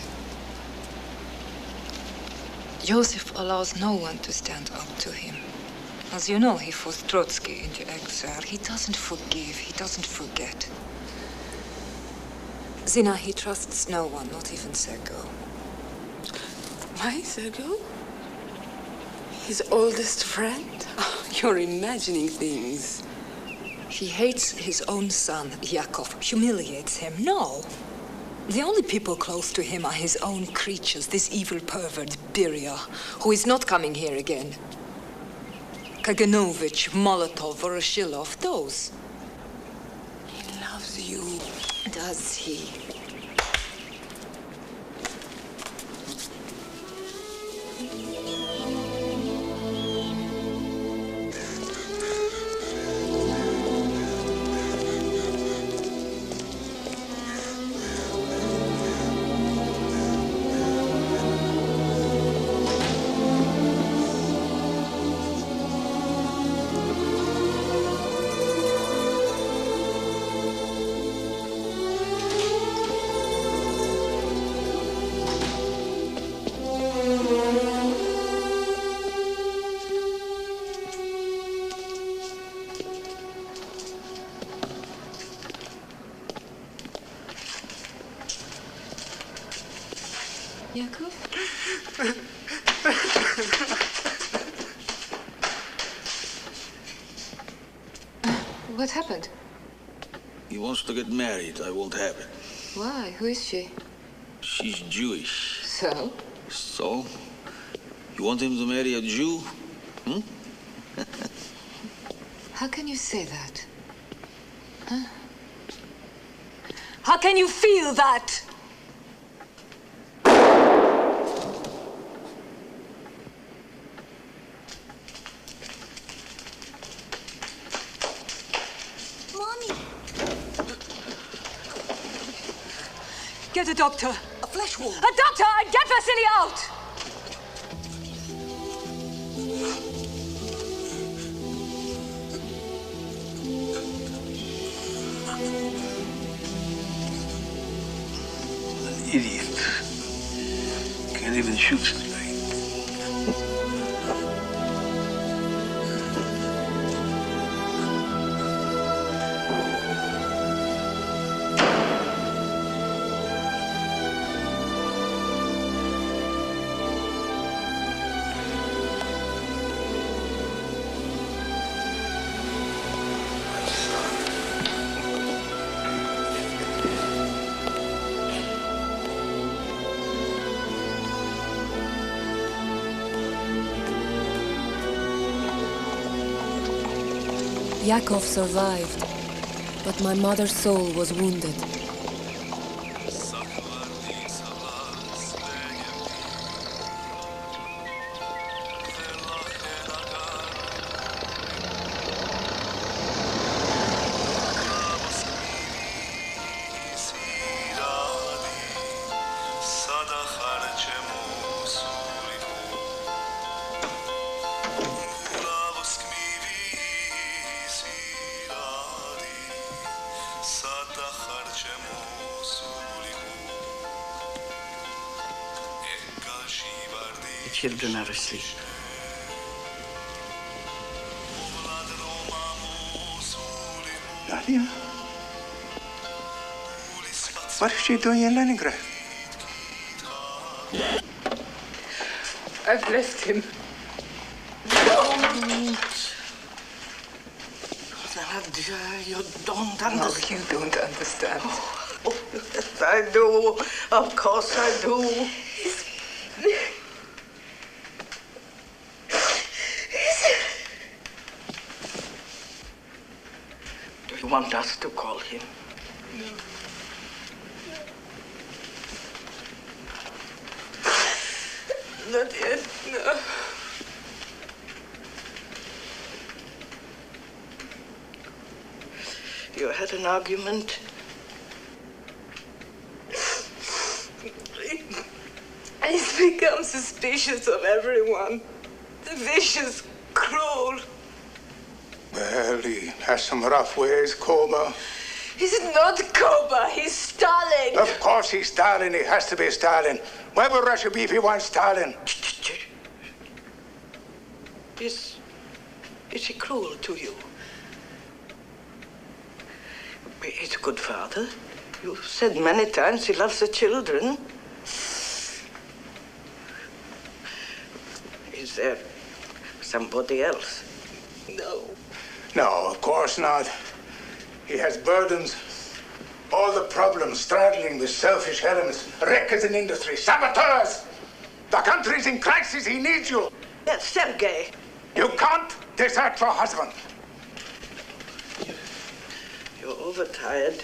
Joseph allows no one to stand up to him. As you know, he forced Trotsky into exile. He doesn't forgive, he doesn't forget. Zina, he trusts no one, not even Sergo. My Sergo? His oldest friend? Oh, you're imagining things. He hates his own son, Yakov, humiliates him. No. The only people close to him are his own creatures, this evil pervert, Beria, who is not coming here again. Kaganovich, Molotov, Voroshilov, those. He loves you. Does he? Yakov? What happened? He wants to get married. I won't have it. Why? Who is she? She's Jewish. So? So? You want him to marry a Jew? Hmm? How can you say that? Huh? How can you feel that? Get a doctor. A flesh wound. A doctor! And get Vasily out! An idiot. Can't even shoot straight. Yakov survived, but my mother's soul was wounded. Sada harcem children are asleep. Nadia? What is she doing in Leningrad? I've left him. Nadia, you don't understand. No, you don't understand. Oh, yes, I do. Of course I do. Do you want us to call him? No. Not yet, no. You had an argument? He's become suspicious of everyone. Vicious, cruel. Well, he has some rough ways, Koba. He's not Koba, he's Stalin. Of course he's Stalin. He has to be Stalin. Why would Russia be if he wants Stalin? Is he cruel to you? He's a good father. You've said many times he loves the children. Is there somebody else? No. No, of course not. He has burdens. All the problems straddling with selfish elements, wreckers in industry, saboteurs. The country's in crisis. He needs you. Yes, Sergei. You can't desert your husband. You're overtired.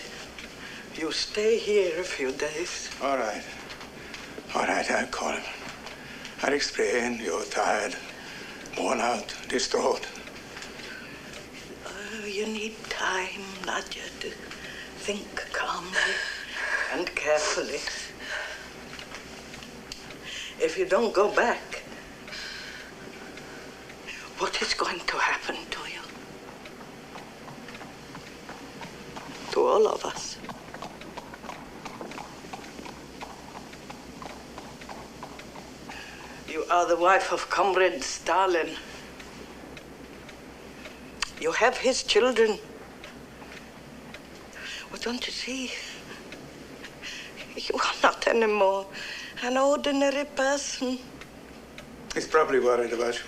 You stay here a few days. All right. All right, I'll call him. I'll explain you're tired, worn out, distraught. You need time, Nadia, to think calmly and carefully. If you don't go back, what is going to happen to you? To all of us. You are the wife of Comrade Stalin. You have his children. Well, don't you see? You are not anymore an ordinary person. He's probably worried about you.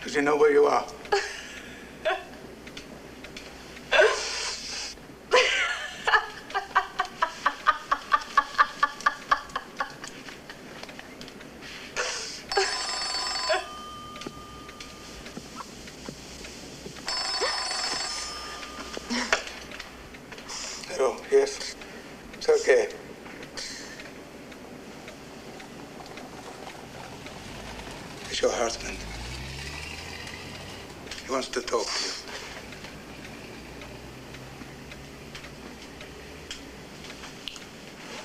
Does he know where you are? Hello, yes. It's okay. It's your husband. He wants to talk to you.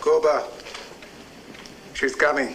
Koba, she's coming.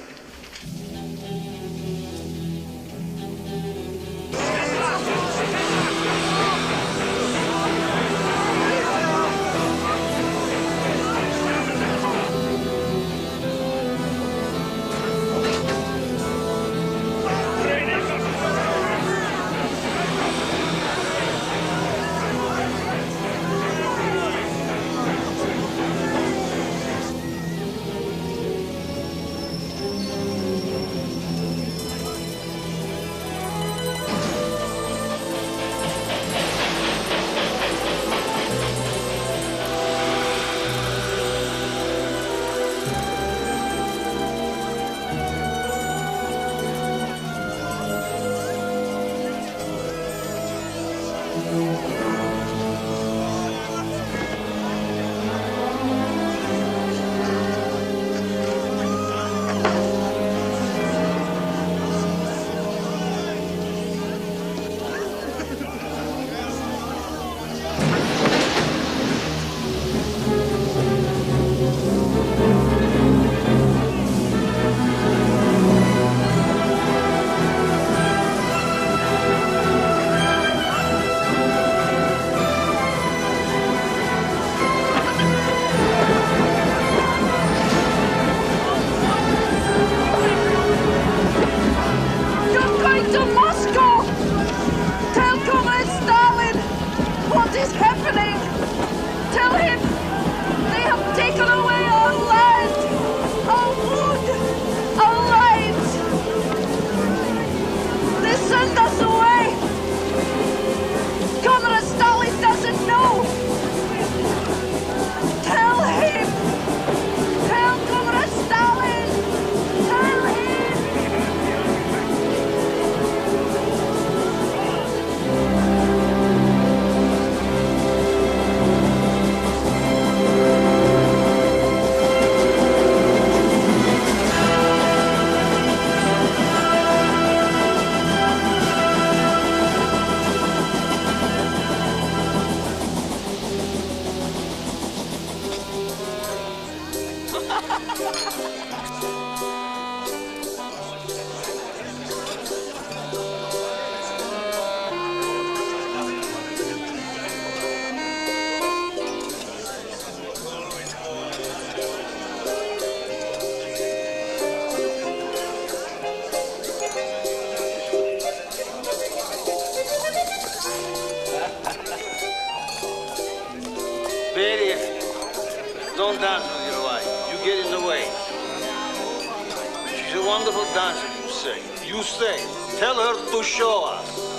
wonderful dancer, you say. You say. Tell her to show us.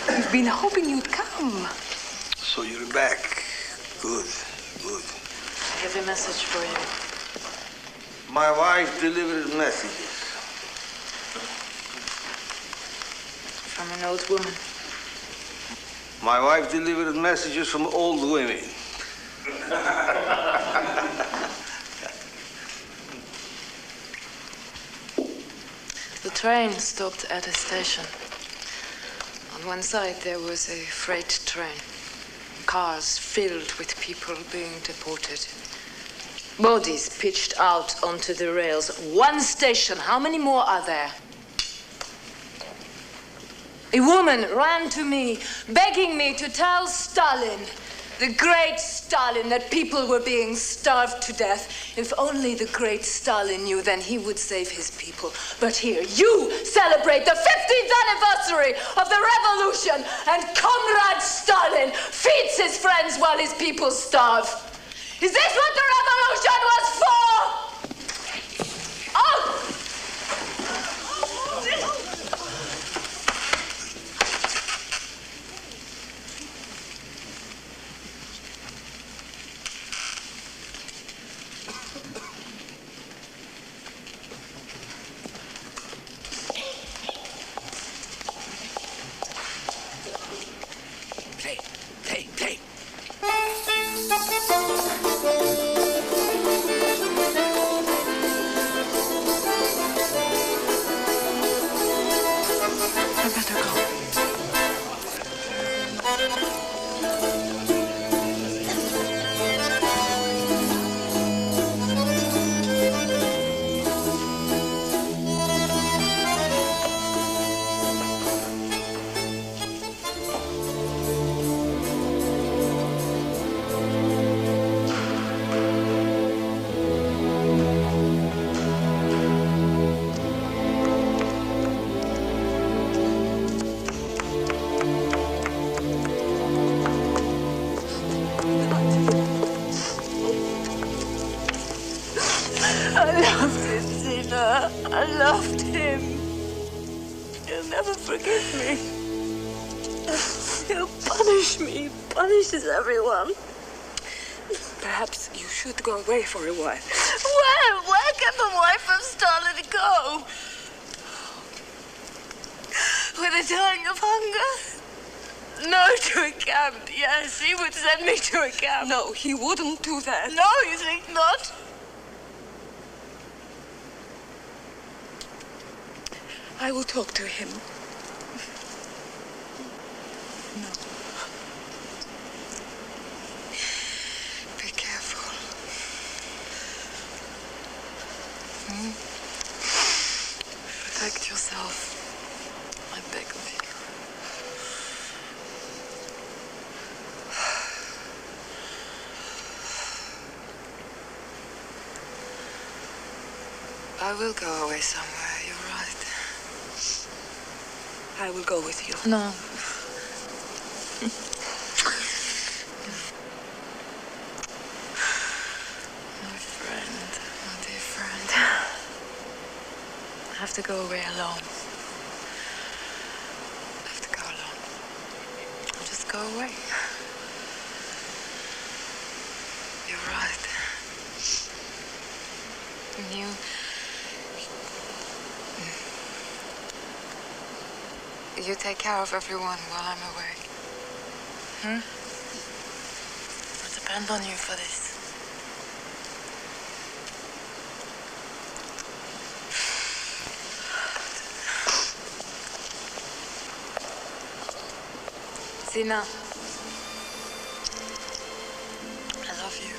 I've been hoping you'd come. So you're back. Good, good. I have a message for you. My wife delivered messages. From an old woman. My wife delivered messages from old women. The train stopped at a station. On one side, there was a freight train. Cars filled with people being deported. Bodies pitched out onto the rails. One station. How many more are there? A woman ran to me, begging me to tell Stalin, the great Stalin, that people were being starved to death. If only the great Stalin knew, then he would save his people. But here, you celebrate the 50th anniversary of the revolution, and Comrade Stalin feeds his friends while his people starve. Is this what the revolution was for? Oh! I loved him. He'll never forgive me. He'll punish me. He punishes everyone. Perhaps you should go away for a while. Where can the wife of Stalin go? Were they dying of hunger? No, to a camp. Yes, he would send me to a camp. No, he wouldn't do that. No, you think not? I will talk to him. No. Be careful. Protect yourself. I beg of you. I will go away somewhere, you're right. I will go with you. No. My friend, my dear friend. I have to go away alone. I have to go alone. I'll just go away. You're right. You take care of everyone while I'm away. I depend on you for this. Zina, I love you.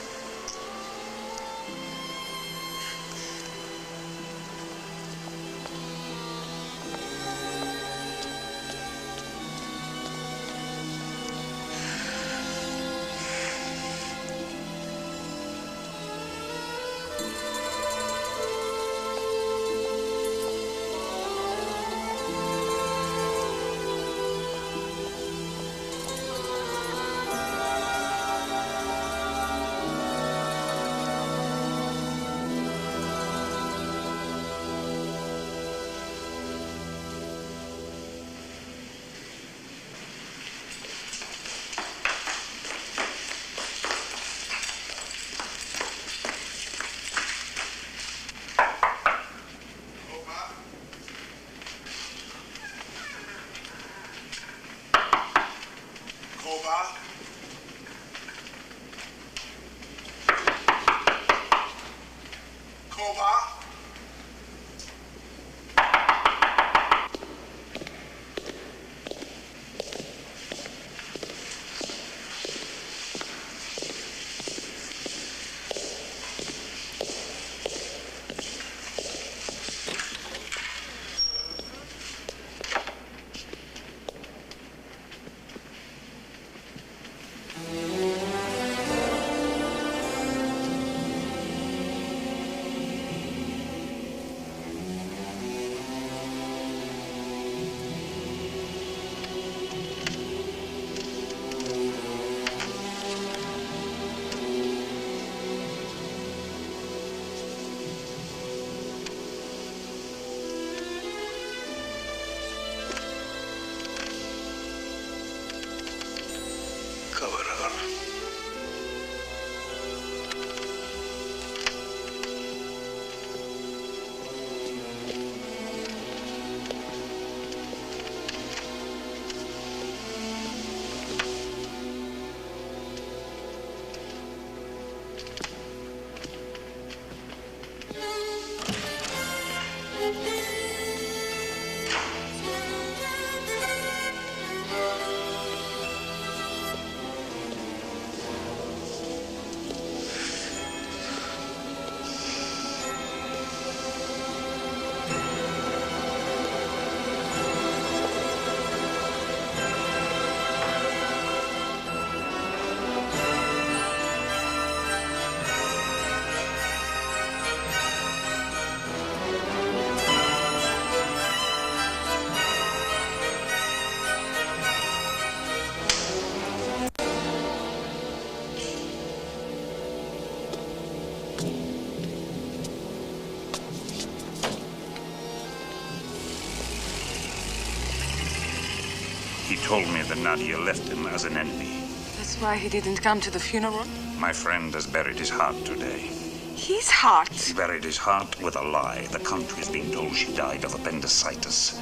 He told me that Nadia left him as an enemy. That's why he didn't come to the funeral? My friend has buried his heart today. His heart? He buried his heart with a lie. The country's being told she died of appendicitis.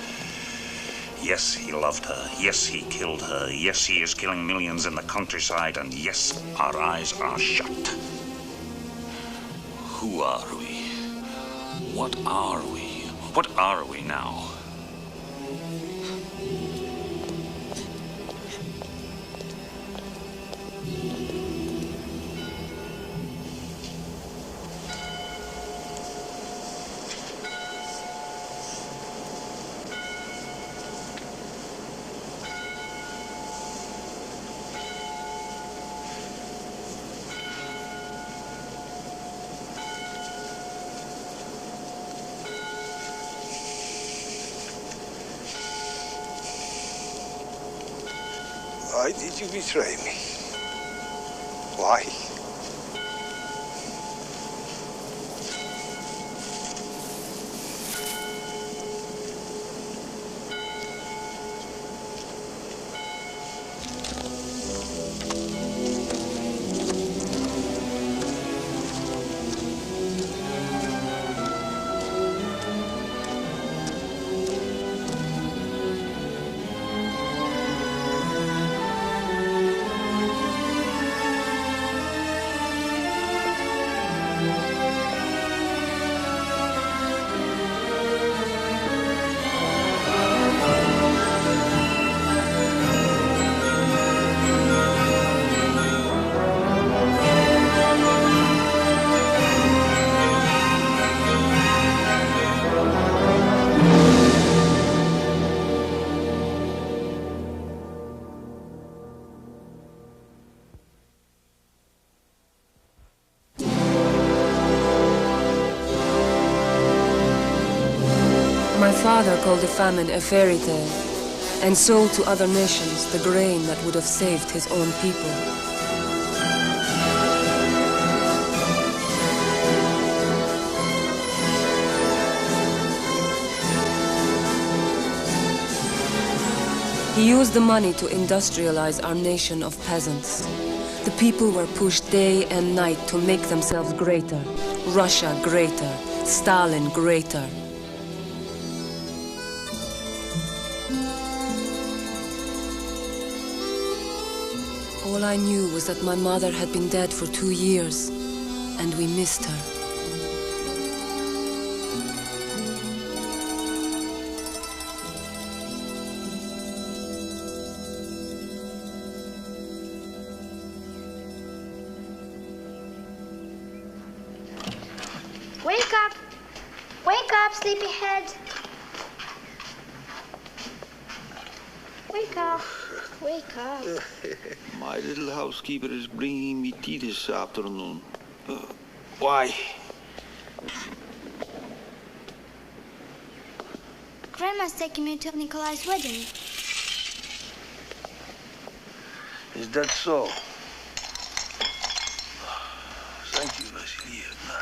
Yes, he loved her. Yes, he killed her. Yes, he is killing millions in the countryside. And yes, our eyes are shut. Who are we? What are we? What are we now? Why did you betray me? Why? My father called the famine a fairy tale and sold to other nations the grain that would have saved his own people. He used the money to industrialize our nation of peasants. The people were pushed day and night to make themselves greater. Russia greater, Stalin greater. All I knew was that my mother had been dead for 2 years, and we missed her. Wake up! Wake up, sleepyhead! Wake up! Wake up! My little housekeeper is bringing me tea this afternoon. Why? Grandma's taking me to Nikolai's wedding. Is that so? Thank you, Vasilievna.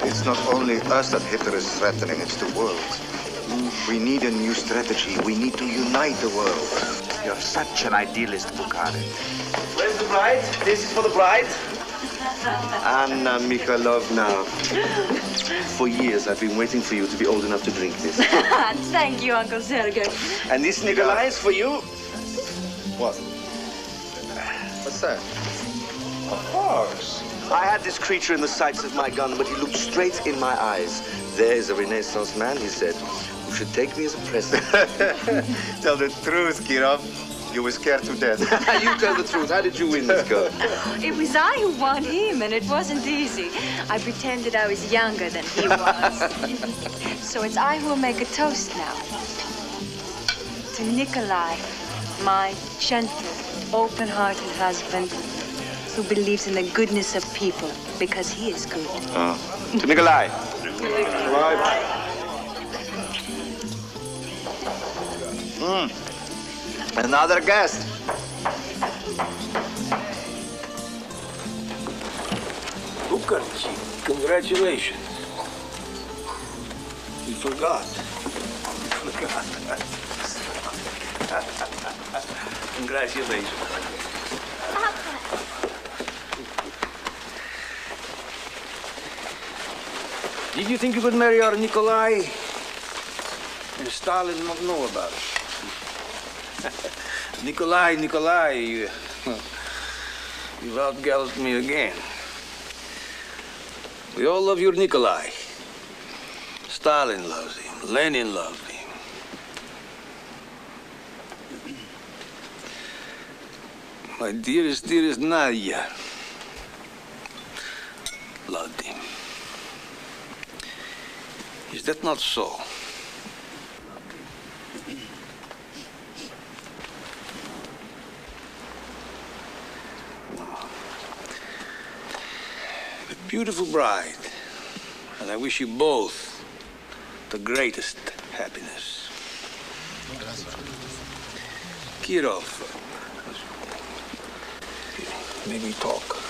It's not only us that Hitler is threatening, it's the world. We need a new strategy. We need to unite the world. You're such an idealist, Bukharin. Where's the bride? This is for the bride. Anna Mikhailovna. For years, I've been waiting for you to be old enough to drink this. Thank you, Uncle Sergei. And this, Nikolai, is for you. What? What's that? Of course. I had this creature in the sights of my gun, but he looked straight in my eyes. There is a Renaissance man, he said. You should take me as a present. Tell the truth, Kirov. You were scared to death. You tell the truth. How did you win this girl? It was I who won him, and it wasn't easy. I pretended I was younger than he was. So it's I who will make a toast now. To Nikolai, my gentle, open-hearted husband, who believes in the goodness of people because he is good. To Nikolai. Another guest. Bukharchi, congratulations. We forgot. Congratulations. Did you think you could marry our Nikolai and Stalin not know about it? Nikolai, you've outgalloped me again. We all love your Nikolai. Stalin loves him. Lenin loved him. My dearest Nadia loved him. Is that not so? A beautiful bride, and I wish you both the greatest happiness. Kirov, maybe talk.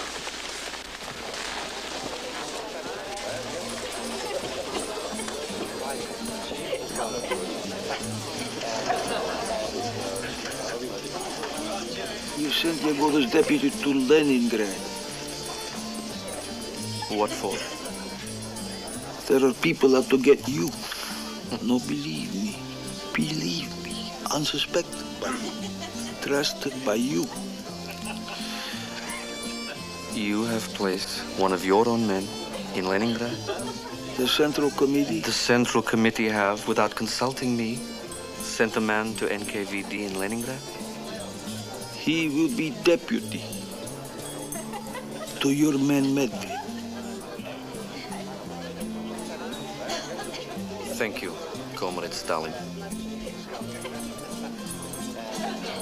You sent Yegova's deputy to Leningrad. What for? There are people out to get you. No, believe me. Believe me. Unsuspected by me. Trusted by you. You have placed one of your own men in Leningrad? The Central Committee? The Central Committee have, without consulting me, sent a man to NKVD in Leningrad? He will be deputy to your man Medved. Thank you, Comrade Stalin.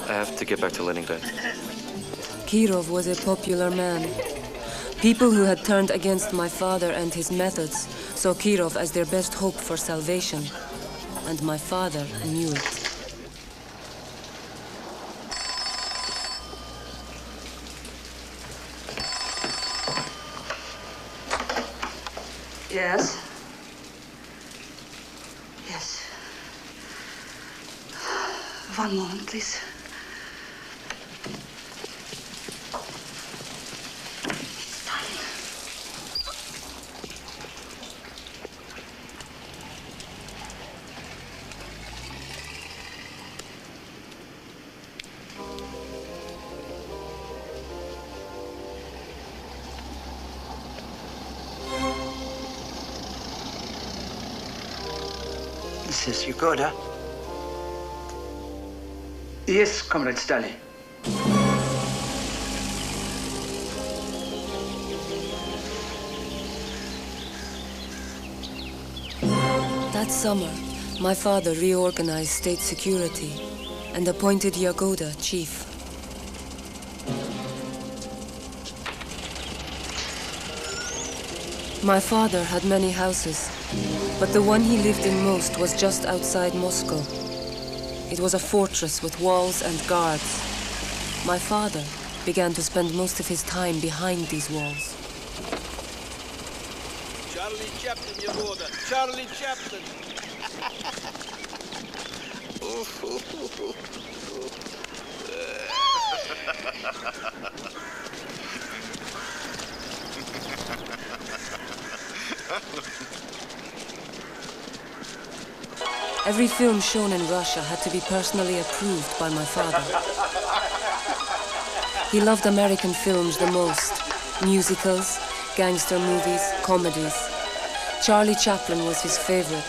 I have to get back to Leningrad. Kirov was a popular man. People who had turned against my father and his methods saw Kirov as their best hope for salvation. And my father knew it. Yes? Yes. One moment, please. This is Yugoda. Yes, Comrade Stalin. That summer, my father reorganized state security and appointed Yagoda chief. My father had many houses, but the one he lived in most was just outside Moscow. It was a fortress with walls and guards. My father began to spend most of his time behind these walls. Charlie Chaplin, Yagoda. Charlie Chaplin. Every film shown in Russia had to be personally approved by my father. He loved American films the most. Musicals, gangster movies, comedies. Charlie Chaplin was his favorite.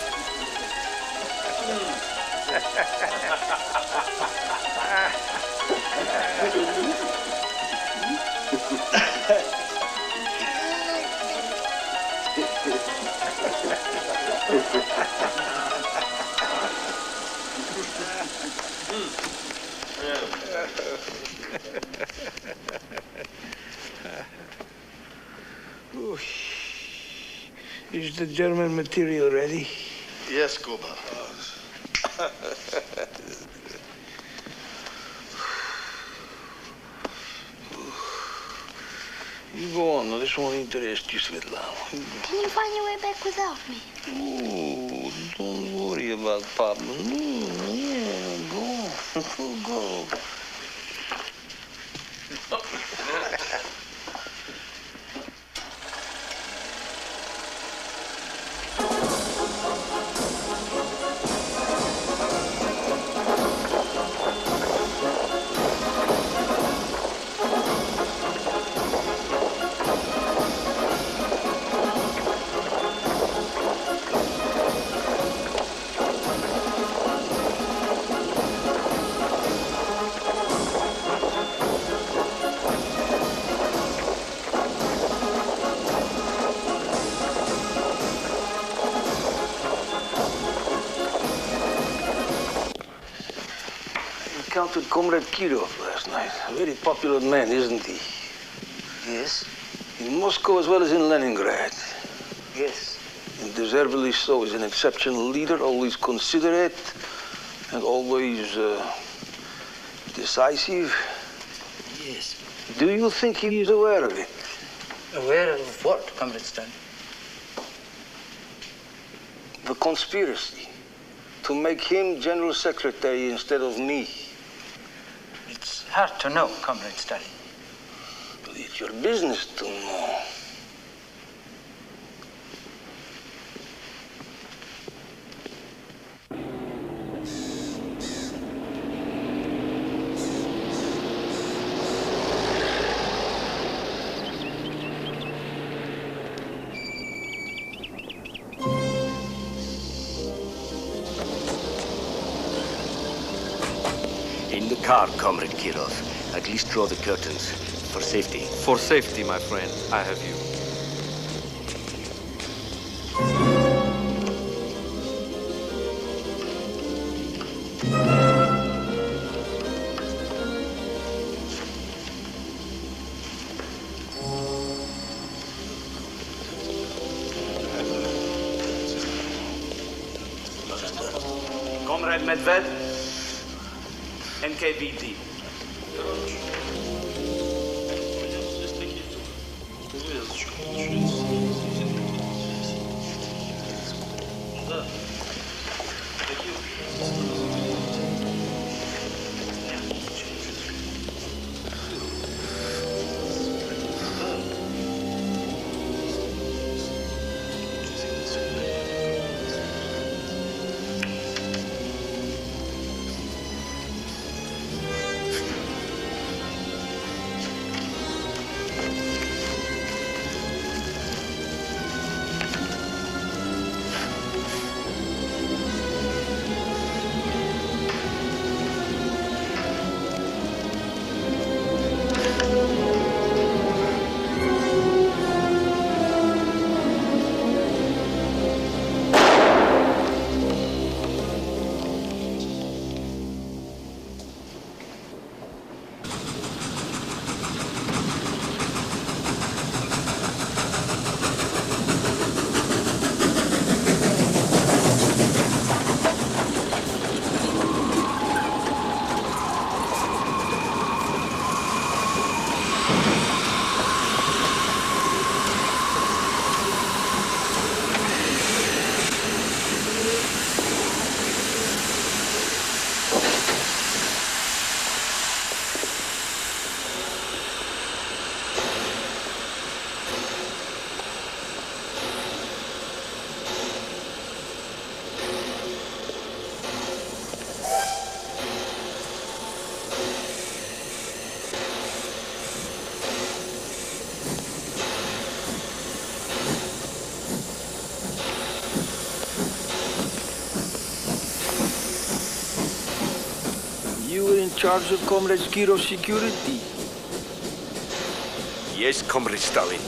Is the German material ready? Yes, Kuba. You go on, this won't interest you, Svetlana. Can you find your way back without me? Oh, don't worry about Papa. No, yeah, go. Go. talked with Comrade Kirov last night. A very popular man, isn't he? Yes. In Moscow as well as in Leningrad. Yes. And deservedly so. He's an exceptional leader, always considerate, and always decisive. Yes. Do you think he is aware of it? Aware of what, Comrade Stalin? The conspiracy to make him General Secretary instead of me. It's hard to know, Comrade Stalin. But it's your business to know. In the car, Comrade Kirov. At least draw the curtains. For safety. For safety, my friend, I have you. Comrade Medved, NKVD. You were in charge of Comrade Kirov's security. Yes, Comrade Stalin.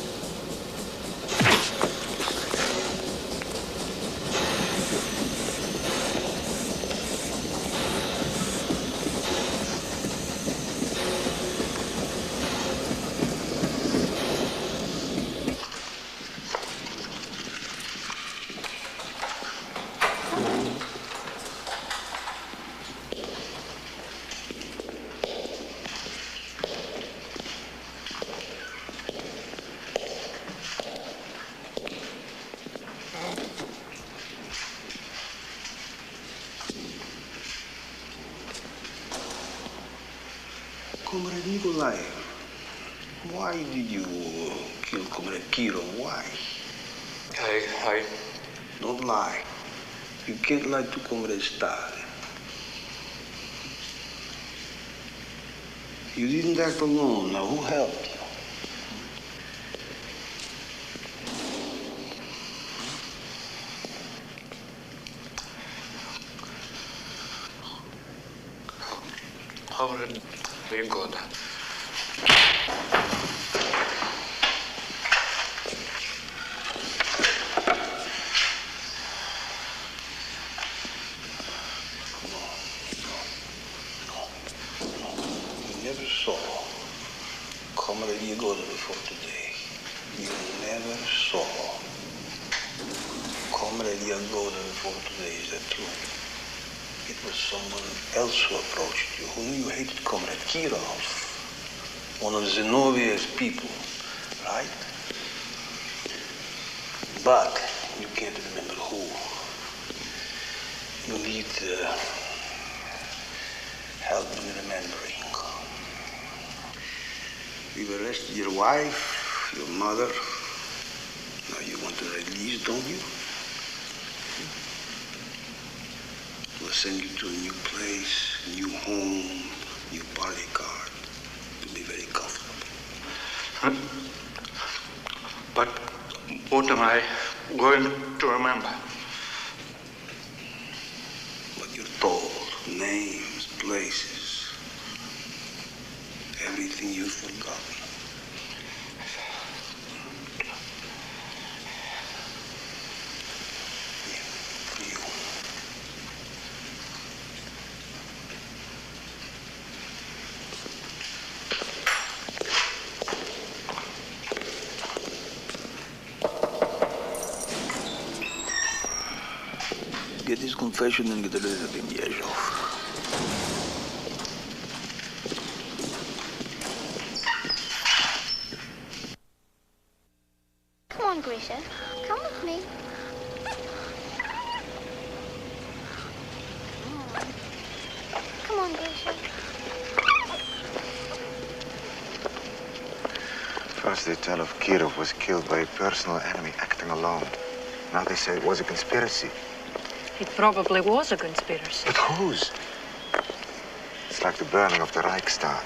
Comrade Nikolai, why did you kill Comrade Kirov? Why? I... Don't lie. You can't lie to Comrade Stalin. You didn't act alone. Now, who helped you? Comrade, be good. saw Comrade Yagoda before today. You never saw Comrade Yagoda before today. Is that true? It was someone else who approached you, who knew you hated Comrade Kirov, one of Zenobia's people, right? But you can't remember who. You need help in remembering. We've arrested your wife, your mother. Now you want to release, don't you? We'll send you to a new place, new home, new party card. You'll be very comfortable. But what am I going to remember? What you're told, names, places, everything you've forgotten. Get his confession and get rid of him, Josef. Come on, Grisha. Come with me. Come on, Grisha. First they tell of Kirov was killed by a personal enemy acting alone. Now they say it was a conspiracy. It probably was a conspiracy. But whose? It's like the burning of the Reichstag.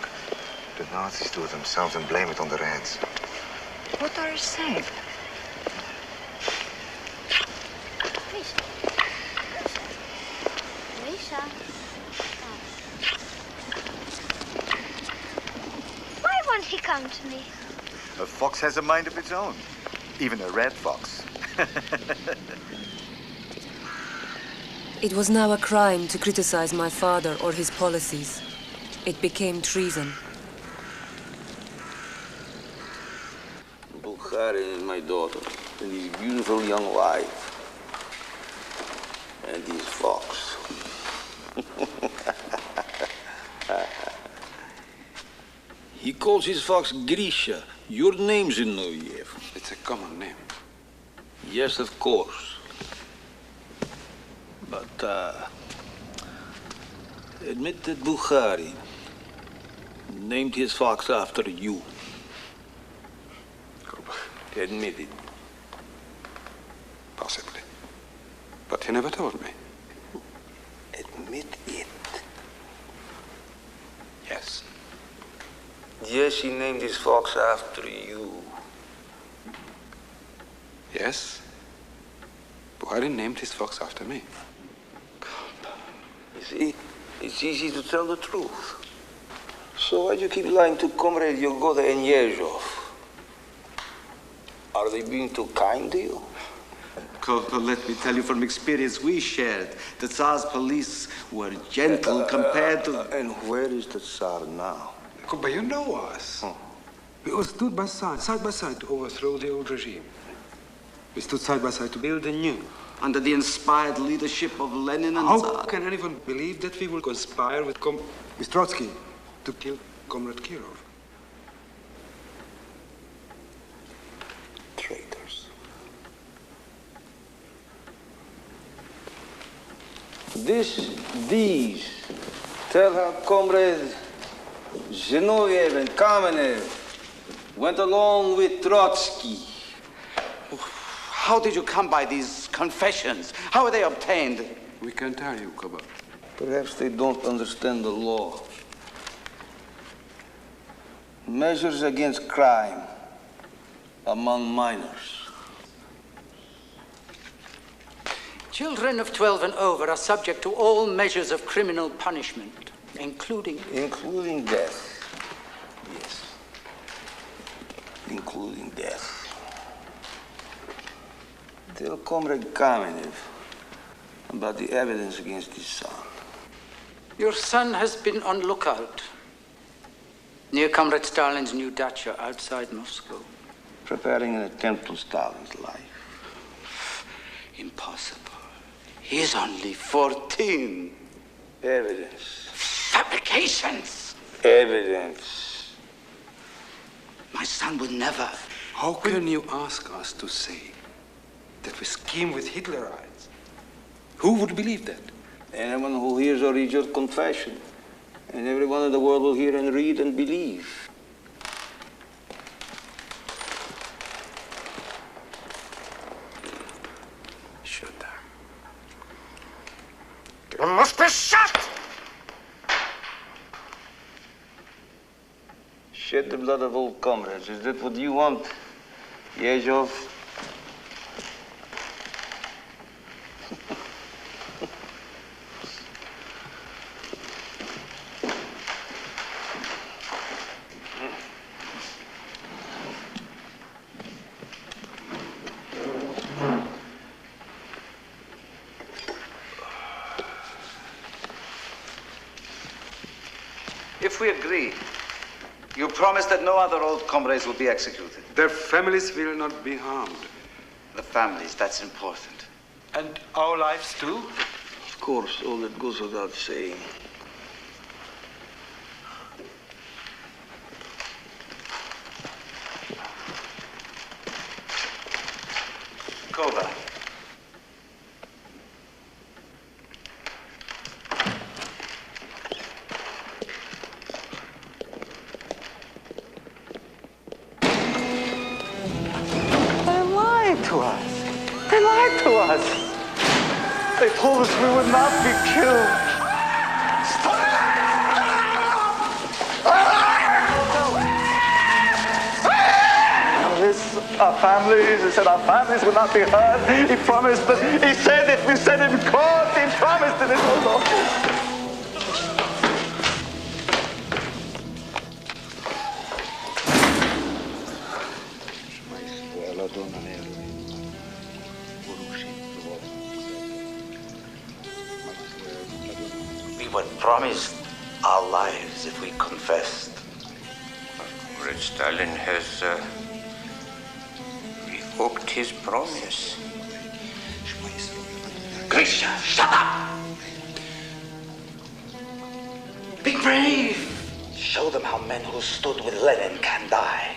The Nazis do it themselves and blame it on the Reds. What are you saying? Grisha. Why won't he come to me? A fox has a mind of its own. Even a red fox. It was now a crime to criticize my father or his policies. It became treason. Bulgaria is my daughter, and his beautiful young wife. And his fox. He calls his fox Grisha. Your name's Zinoyev. It's a common name. Yes, of course. But, admit that Bukhari named his fox after you. Admit it. Possibly. But he never told me. Admit it. Yes. Yes, he named his fox after you. Yes. Bukhari named his fox after me. You see, it's easy to tell the truth. So why do you keep lying to Comrade Yagoda and Josef? Are they being too kind to you? Corporal, let me tell you from experience we shared. The Tsar's police were gentle compared to... And where is the Tsar now? But you know us. We all stood side by side to overthrow the old regime. We stood side by side to build a new. Under the inspired leadership of Lenin and How Tsar. can anyone believe that we will conspire with Trotsky to kill Comrade Kirov? Traitors. These tell how Comrade Zinoviev and Kamenev went along with Trotsky. How did you come by these confessions? How were they obtained? We can't tell you, Koba. Perhaps they don't understand the law. Measures against crime among minors. Children of 12 and over are subject to all measures of criminal punishment, including... Including death. Yes. Including death. Tell Comrade Kamenev about the evidence against his son. Your son has been on lookout. Near Comrade Stalin's new dacha outside Moscow. Preparing an attempt on Stalin's life. Impossible. He's only 14. Evidence. Fabrications! Evidence. My son would never. How can you ask us to say that we scheme with Hitlerites? Who would believe that? Anyone who hears or reads your confession. And everyone in the world will hear and read and believe. Shoot them. You must be shot! Shed the blood of old comrades. Is that what you want, Josef? If we agree, you promise that no other old comrades will be executed. Their families will not be harmed. The families, that's important. And our lives too? Of course, all that goes without saying. Kova. To us. They lied to us. They told us we would not be killed. Our families, he said our families would not be hurt. He promised that, he said it, we said it in court, he promised it in his office. We were promised our lives if we confessed. Comrade Stalin has revoked his promise. Grisha, shut up! Be brave! Show them how men who stood with Lenin can die.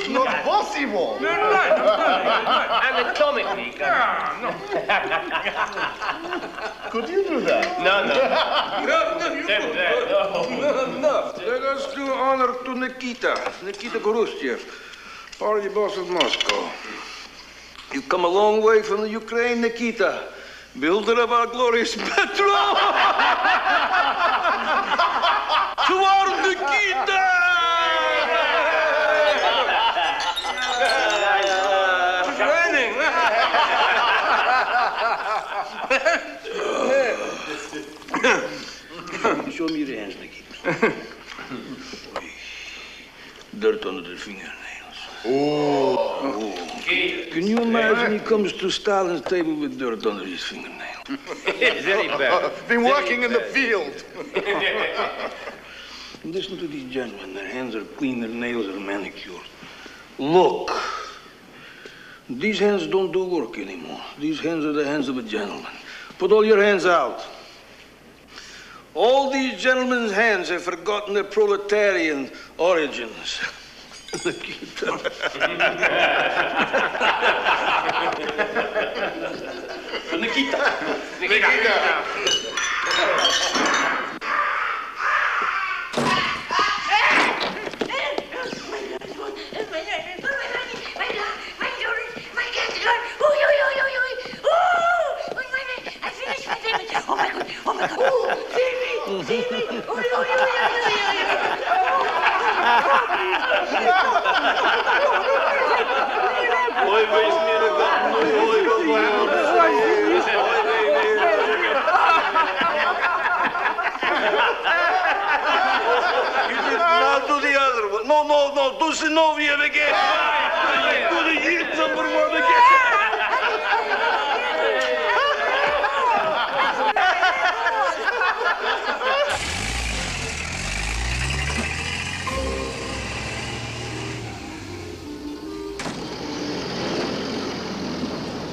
Not possible! Anatomically. Could you do that? No. Let us do honor to Nikita Gorustyev, party boss of Moscow. You've come a long way from the Ukraine, Nikita. Builder of our glorious metro! To our Nikita! Show me your hands, Nikita. Dirt under the fingernails. Oh. Can you imagine he comes to Stalin's table with dirt under his fingernails? Very bad. Been working in the field. Listen to these gentlemen. Their hands are clean, their nails are manicured. Look. These hands don't do work anymore. These hands are the hands of a gentleman. Put all your hands out. All these gentlemen's hands have forgotten their proletarian origins. Nikita. Now do the other one. No, do Zinoviev again. Do the hit number one again.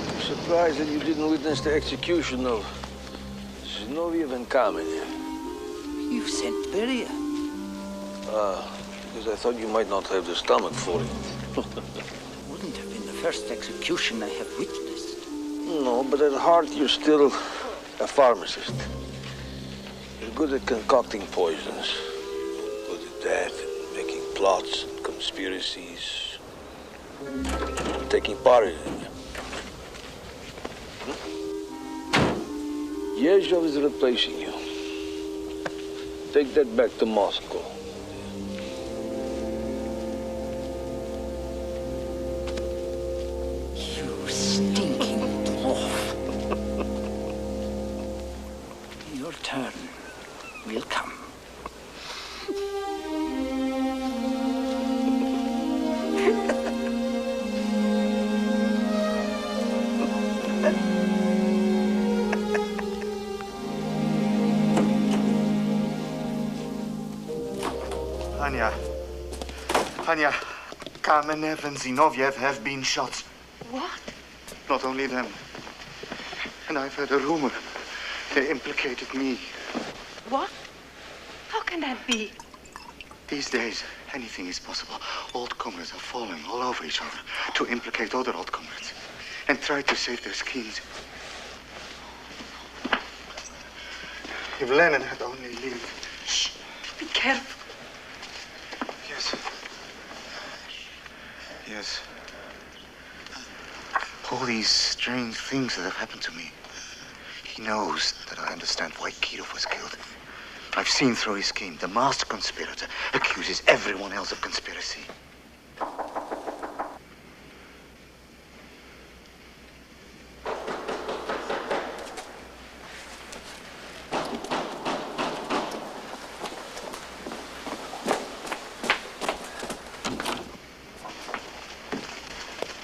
I'm surprised that you didn't witness the execution of Zinoviev and Kamenev. You've sent Beria. Because I thought you might not have the stomach for it. Wouldn't have been the first execution I have witnessed. No, but at heart you're still a pharmacist. You're good at concocting poisons. Good at that, making plots and conspiracies. Taking part in it. Yezhov is replacing you. Take that back to Moscow. You stinking dwarf. Your turn will come. Anya, Kamenev and Zinoviev have been shot. What? Not only them. And I've heard a rumor. They implicated me. What? How can that be? These days, anything is possible. Old comrades are falling all over each other to implicate other old comrades and try to save their schemes. If Lenin had only lived... Shh! Be careful. Yes. Yes. All these strange things that have happened to me. He knows that I understand why Kirov was killed. I've seen through his scheme. The master conspirator accuses everyone else of conspiracy.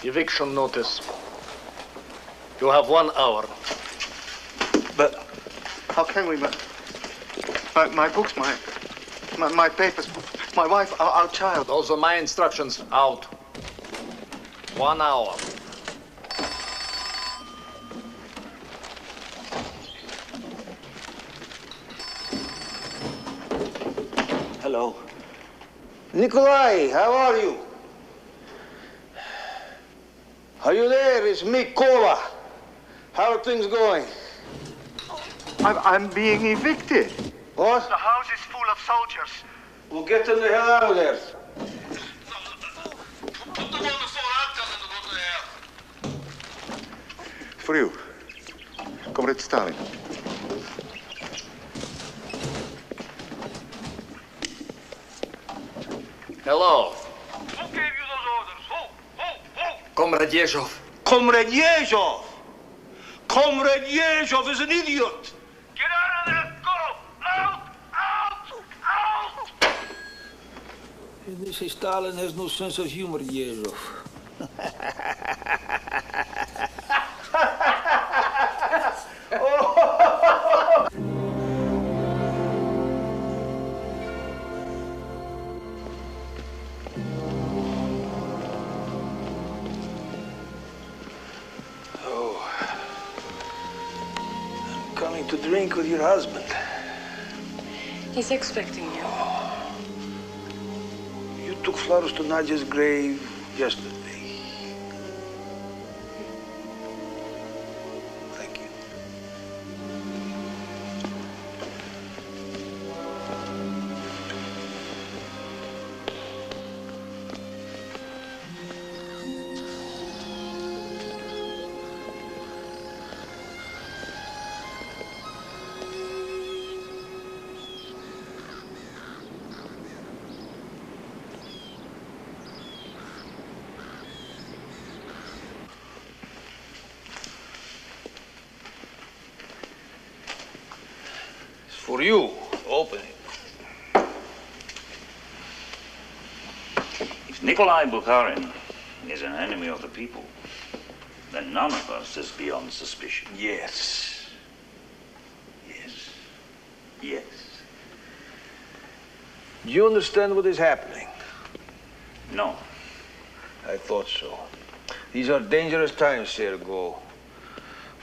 Eviction notice. You have 1 hour. But how can we? My books, my papers, my wife, our child. Those are my instructions. Out. 1 hour. Hello. Nikolai, how are you? Are you there? It's me, Kola. How are things going? I'm being evicted. What? The house is full of soldiers. Well, get them the hell out of there. For you, Comrade Stalin. Hello. Who gave you those orders? Who? Comrade Yezhov. Comrade Yezhov! Comrade Yezhov is an idiot! Get out of there! Go! Out! They say Stalin has no sense of humor, Yezhov. To drink with your husband. He's expecting you. You took flowers to Nadia's grave yesterday. Thank you. for you. Open it. If Nikolai Bukharin is an enemy of the people, then none of us is beyond suspicion. Yes. Yes. Yes. Do you understand what is happening? No. I thought so. These are dangerous times, Sergo.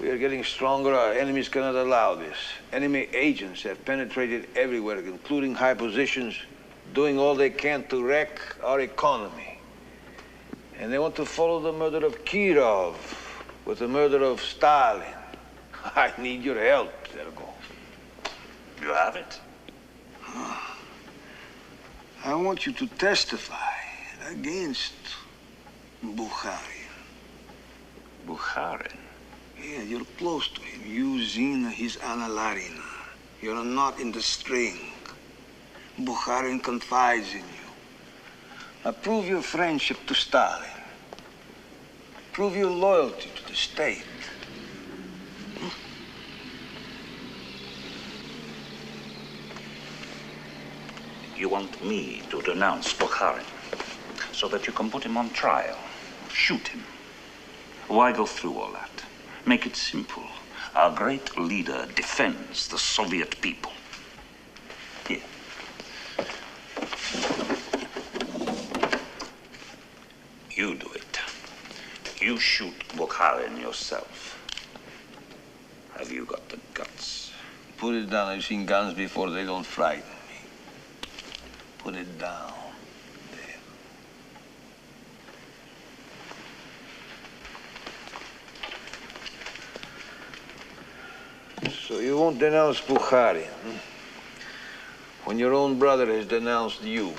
We are getting stronger. Our enemies cannot allow this. Enemy agents have penetrated everywhere, including high positions, doing all they can to wreck our economy. And they want to follow the murder of Kirov with the murder of Stalin. I need your help, Sergo. You have it? I want you to testify against Bukharin. Bukharin? Yeah, you're close to him. You, Zina, he's Anna Larina. You're a knot in the string. Bukharin confides in you. Now prove your friendship to Stalin. Prove your loyalty to the state. You want me to denounce Bukharin so that you can put him on trial, shoot him. Why go through all that? Make it simple. Our great leader defends the Soviet people. Here. You do it. You shoot Bukharin yourself. Have you got the guts? Put it down. I've seen guns before. They don't frighten me. Put it down. So you won't denounce Bukharin, when your own brother has denounced you?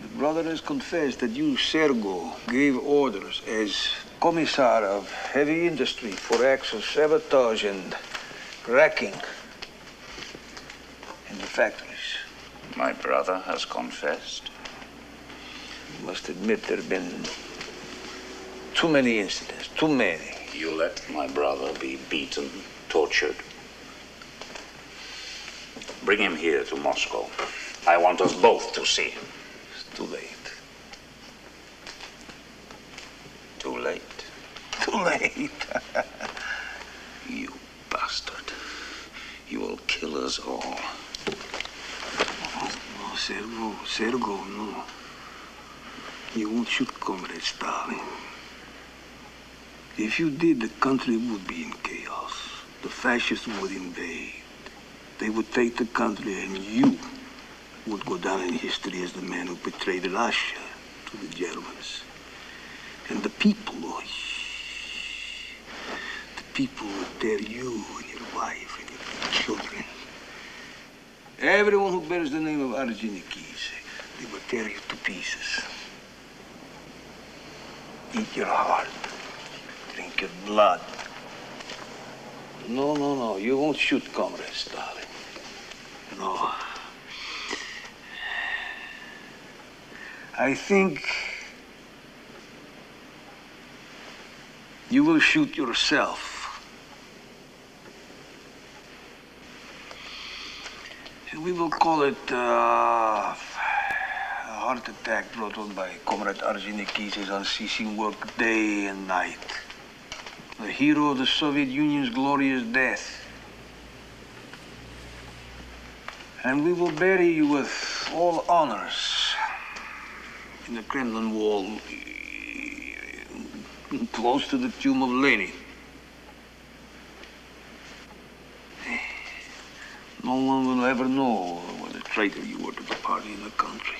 The brother has confessed that you, Sergo, gave orders as commissar of heavy industry for acts of sabotage and wrecking in the factories. My brother has confessed. You must admit there have been too many incidents, too many. You let my brother be beaten, tortured. Bring him here to Moscow. I want us both to see him. It's too late. Too late? Too late. You bastard. You will kill us all. No, Sergo, no. You won't shoot Comrade Stalin. If you did, the country would be in chaos. The fascists would invade. They would take the country, and you would go down in history as the man who betrayed Russia to the Germans. And the people would tear you and your wife and your children. Everyone who bears the name of Ordzhonikidze, they would tear you to pieces. Eat your heart. Drink your blood. No. You won't shoot Comrade Stalin. No. I think you will shoot yourself. We will call it a heart attack brought on by Comrade Ordzhonikidze's unceasing work day and night. The hero of the Soviet Union's glorious death. And we will bury you with all honors in the Kremlin wall, close to the tomb of Lenin. No one will ever know what a traitor you were to the party and the country.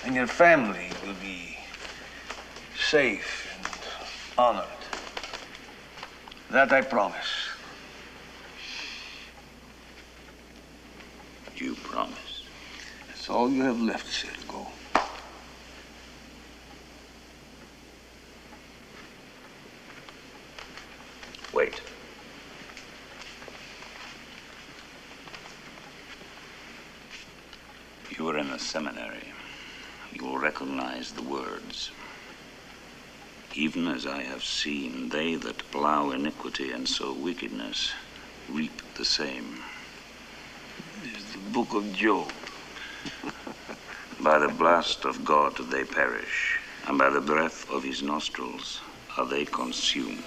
And your family will be safe and honored. That I promise. You promise? That's all you have left, Sergo. Wait. You were in a seminary. You will recognize the words. Even as I have seen, they that plough iniquity and sow wickedness reap the same. It's the book of Job. By the blast of God they perish, and by the breath of his nostrils are they consumed.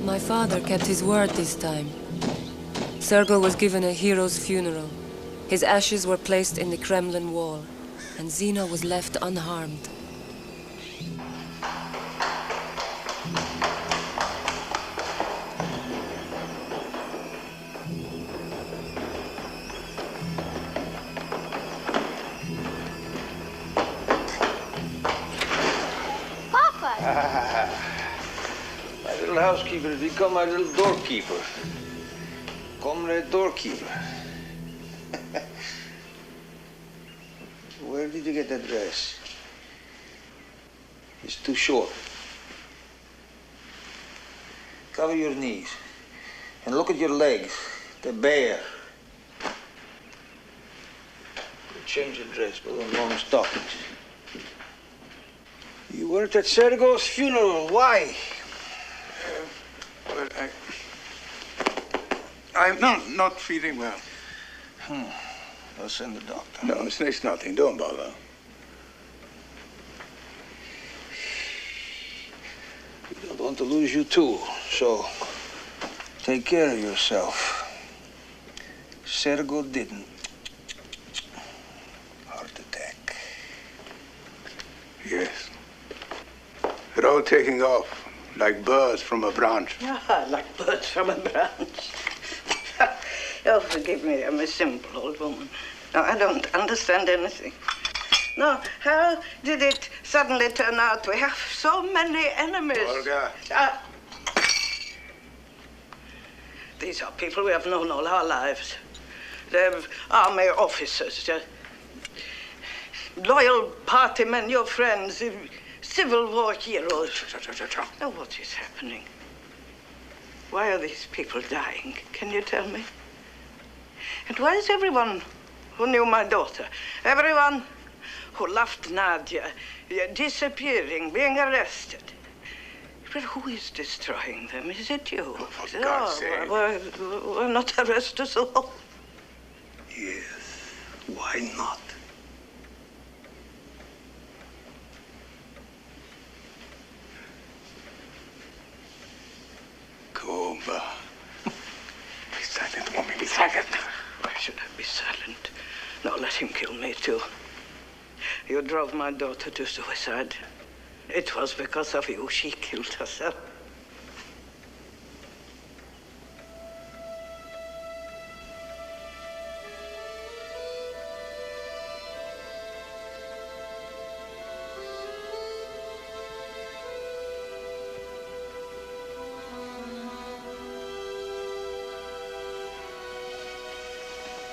My father kept his word this time. Sergei was given a hero's funeral. His ashes were placed in the Kremlin wall, and Zina was left unharmed. Housekeeper has become my little doorkeeper. Comrade doorkeeper. Where did you get that dress? It's too short. Cover your knees and look at your legs. They're bare. Change the dress, put on long stockings. You weren't at Sergei's funeral. Why? Well, I'm not feeling well. I'll send the doctor. No, it's nothing. Don't bother. We don't want to lose you too, so take care of yourself. Sergei didn't. Heart attack. Yes. They're all taking off. Like birds from a branch. Ah, like birds from a branch. Oh, forgive me, I'm a simple old woman. No, I don't understand anything. No, how did it suddenly turn out we have so many enemies? Olga. These are people we have known all our lives. They're army officers, loyal party men, your friends, Civil War heroes. Now, what is happening? Why are these people dying? Can you tell me? And why is everyone who knew my daughter, everyone who loved Nadia, disappearing, being arrested? But who is destroying them? Is it you? Oh, for God's sake. Why not arrest us all? Yes. Why not? Kuba. Be silent, woman. Be silent. Why should I be silent? No, let him kill me, too. You drove my daughter to suicide. It was because of you she killed herself.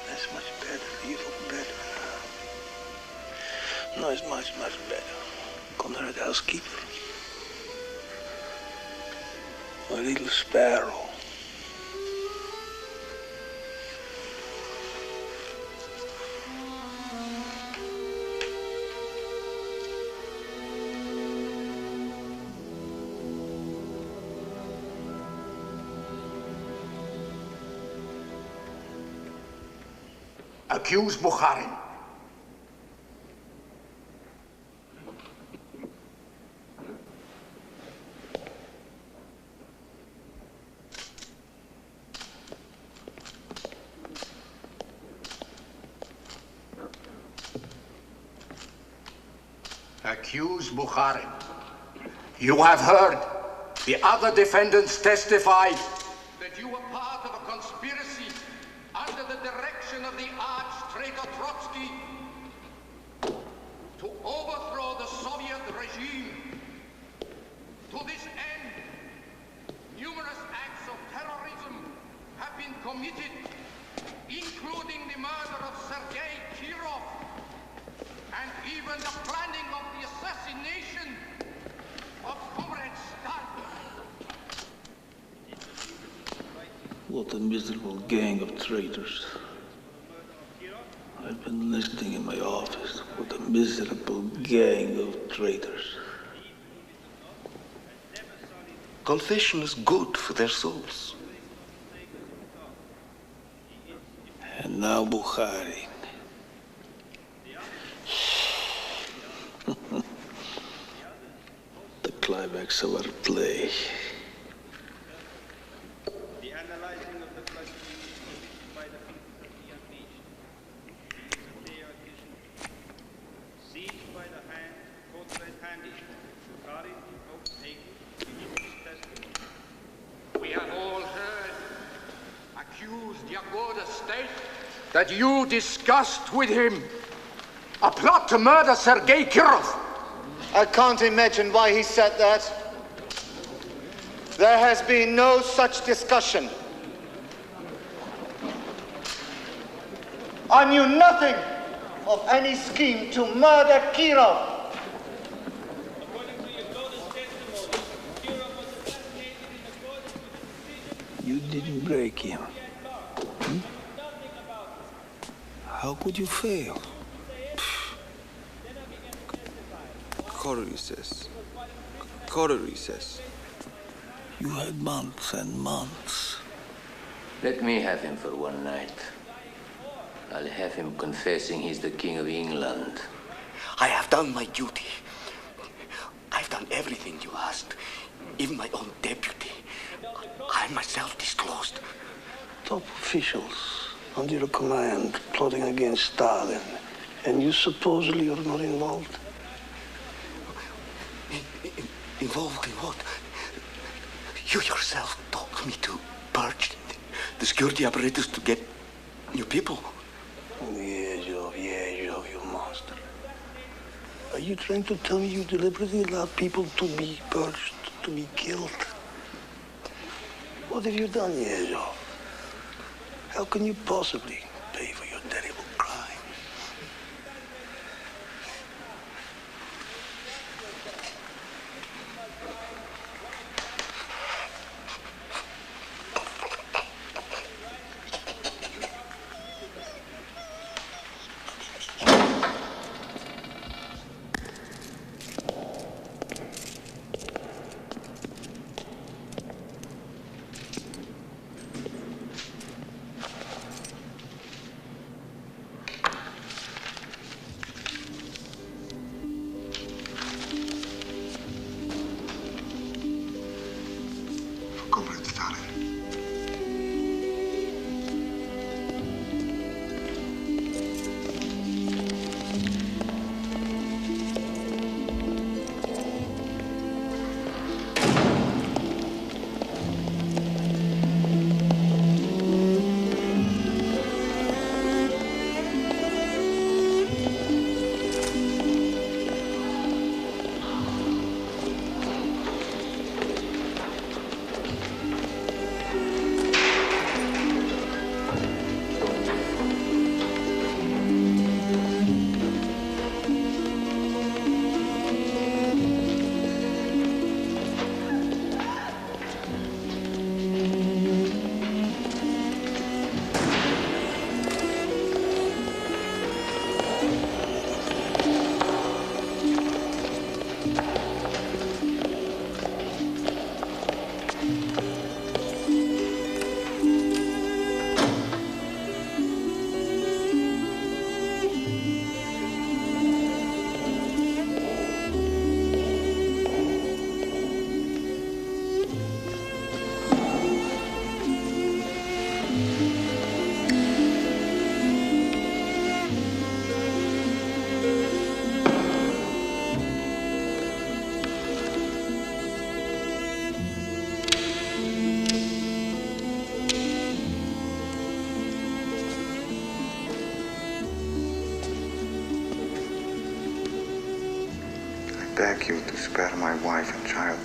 That's much better, even better. No, it's much, much better. Conrad housekeeper. My little sparrow. Accuse Bukharin. Accuse Bukharin. You have heard the other defendants testify that you were part of a conspiracy under the direction of the arch-traitor Trotsky to overthrow the Soviet regime. To this end, numerous acts of terrorism have been committed, including the murder of Sergei Kirov and even the planning of the assassination of Comrade Stalin. What a miserable gang of traitors. I've been listening in my office. What a miserable gang of traitors. Confession is good for their souls. And now Bukharin. The climax of our play. The analyzing of the classification by the people of the unleashed. Seized by the hand, caught red-handed. Bukharin invoked taking his testimony. We have all heard, accused Yagoda state that you discussed with him a plot to murder Sergei Kirov. I can't imagine why he said that. There has been no such discussion. I knew nothing of any scheme to murder Kirov. You didn't break him. Hmm? How could you fail? Corey says. Corey says. You had months and months. Let me have him for one night. I'll have him confessing he's the King of England. I have done my duty. I've done everything you asked. Even my own deputy. I myself disclosed. Top officials under your command plotting against Stalin. And you supposedly are not involved? Involved in what? You yourself told me to purge the security apparatus to get new people. Yes, you master. Are you trying to tell me you deliberately allowed people to be purged, to be killed? What have you done, Yezhov? How can you possibly pay for your terrible crime? beg you to spare my wife and child.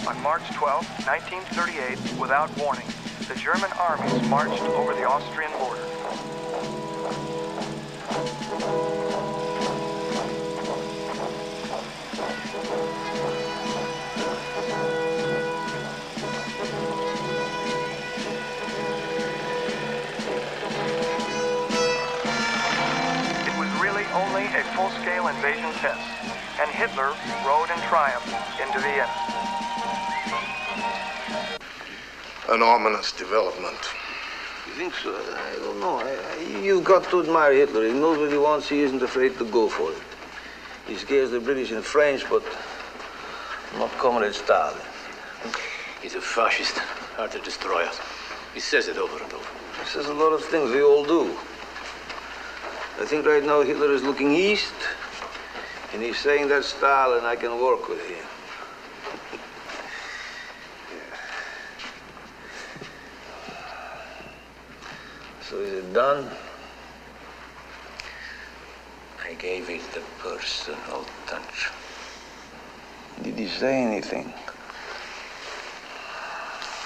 On March 12, 1938, without warning, the German armies marched over the Austrian border. It was really only a full-scale invasion test, and Hitler rode in triumph into Vienna. An ominous development. You think so? I don't know. You've got to admire Hitler. He knows what he wants. He isn't afraid to go for it. He scares the British and French, but not Comrade Stalin. He's a fascist, hard to destroy us. He says it over and over. He says a lot of things we all do. I think right now Hitler is looking east, and he's saying that Stalin, I can work with him. So is it done? I gave it the personal touch. Did he say anything?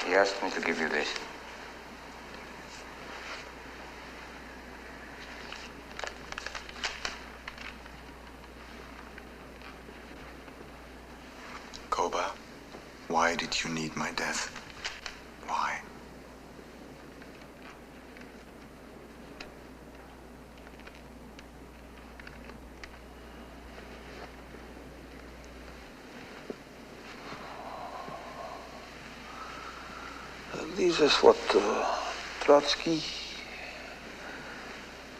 He asked me to give you this. Koba, why did you need my death? Why? This is what Trotsky.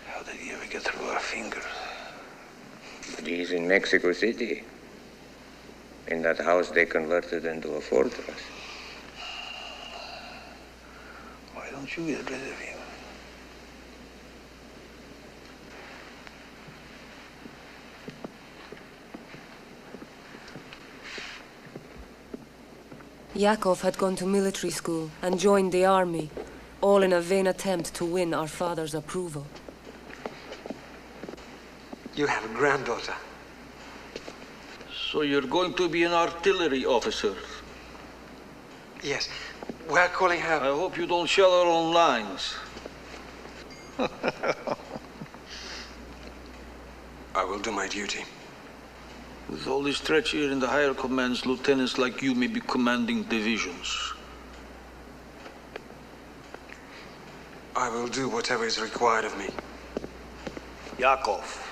How did he ever get through our fingers? But he's in Mexico City. In that house they converted into a fortress. Why don't you get rid of him? Yakov had gone to military school and joined the army, all in a vain attempt to win our father's approval. You have a granddaughter. So you're going to be an artillery officer? Yes. We're calling her... I hope you don't shell her own lines. I will do my duty. With all this treachery in the higher commands, lieutenants like you may be commanding divisions. I will do whatever is required of me. Yakov.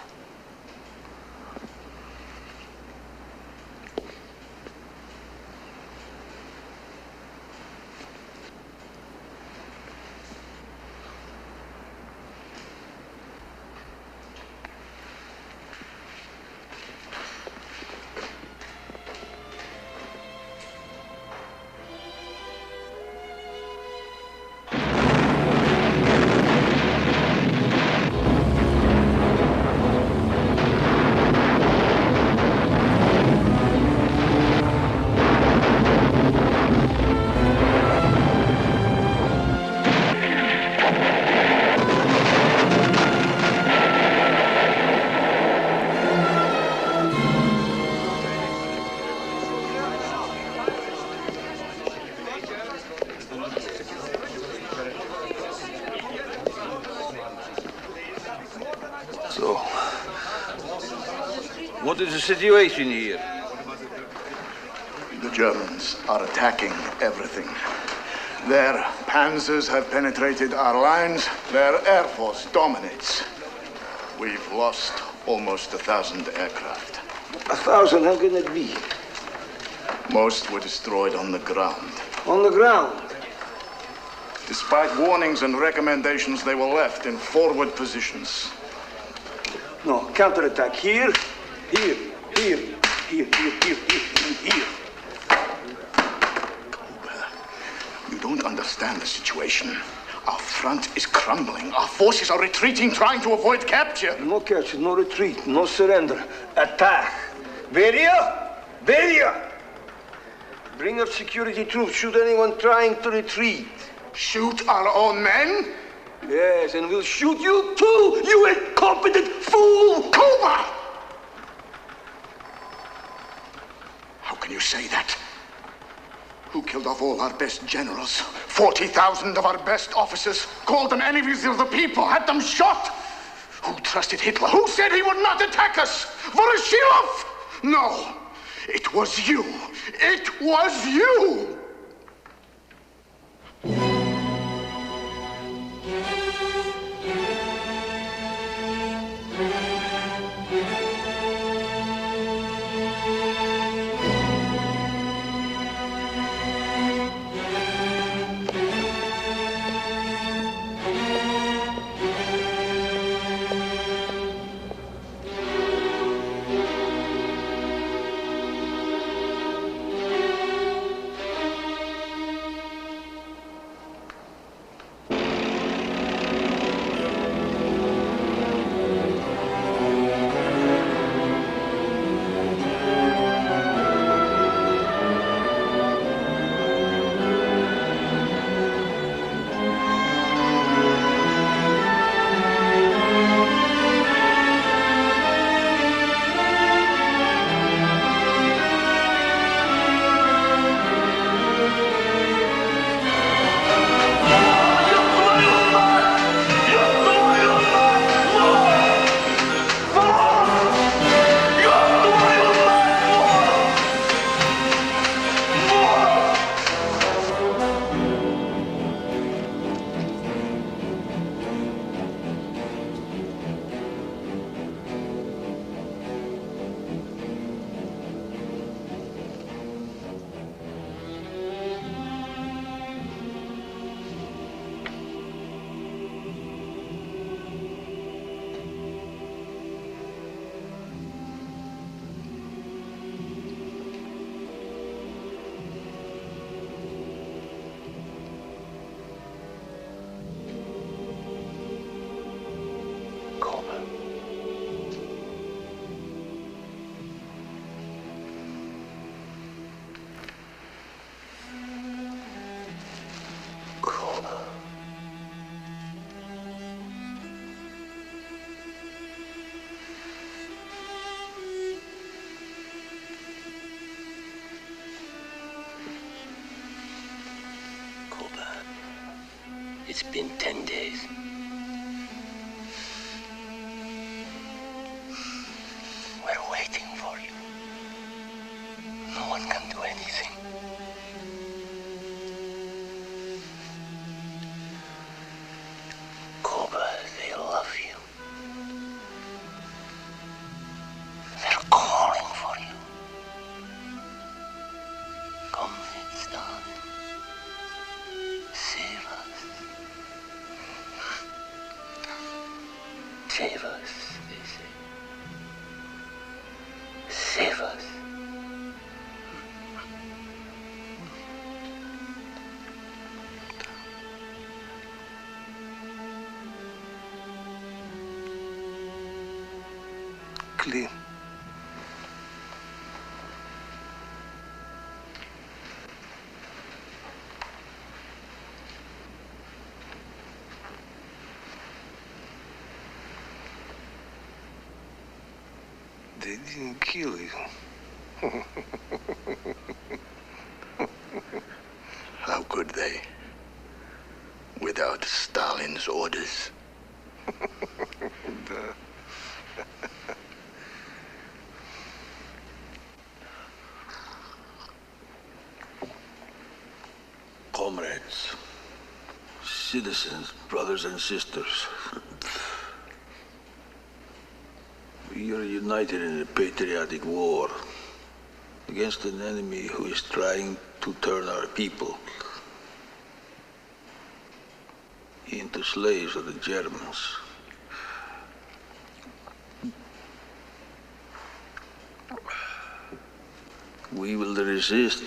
is the situation here? The Germans are attacking everything. Their panzers have penetrated our lines. Their air force dominates. We've lost almost 1,000 aircraft. 1,000? How can it be? Most were destroyed on the ground. On the ground? Despite warnings and recommendations, they were left in forward positions. No, counterattack here, here, here, here, here, here, here, and here. You don't understand the situation. Our front is crumbling. Our forces are retreating, trying to avoid capture. No capture, no retreat, no surrender. Attack. Beria! Beria! Bring up security troops. Shoot anyone trying to retreat. Shoot our own men? Yes, and we'll shoot you too, you incompetent fool! Cuba! How can you say that? Who killed off all our best generals? 40,000 of our best officers, called them enemies of the people, had them shot? Who trusted Hitler? Who said he would not attack us? Voroshilov? No, it was you. It was you! It's been 10 days. We're waiting for you. No one can do anything. Cuba, they love you. They're calling for you. Come, Stalin. Save us. Save us, they say. Save us. Clean. They didn't kill you. How could they? Without Stalin's orders. comrades, citizens, brothers and sisters. We are united in a patriotic war against an enemy who is trying to turn our people into slaves of the Germans. We will resist.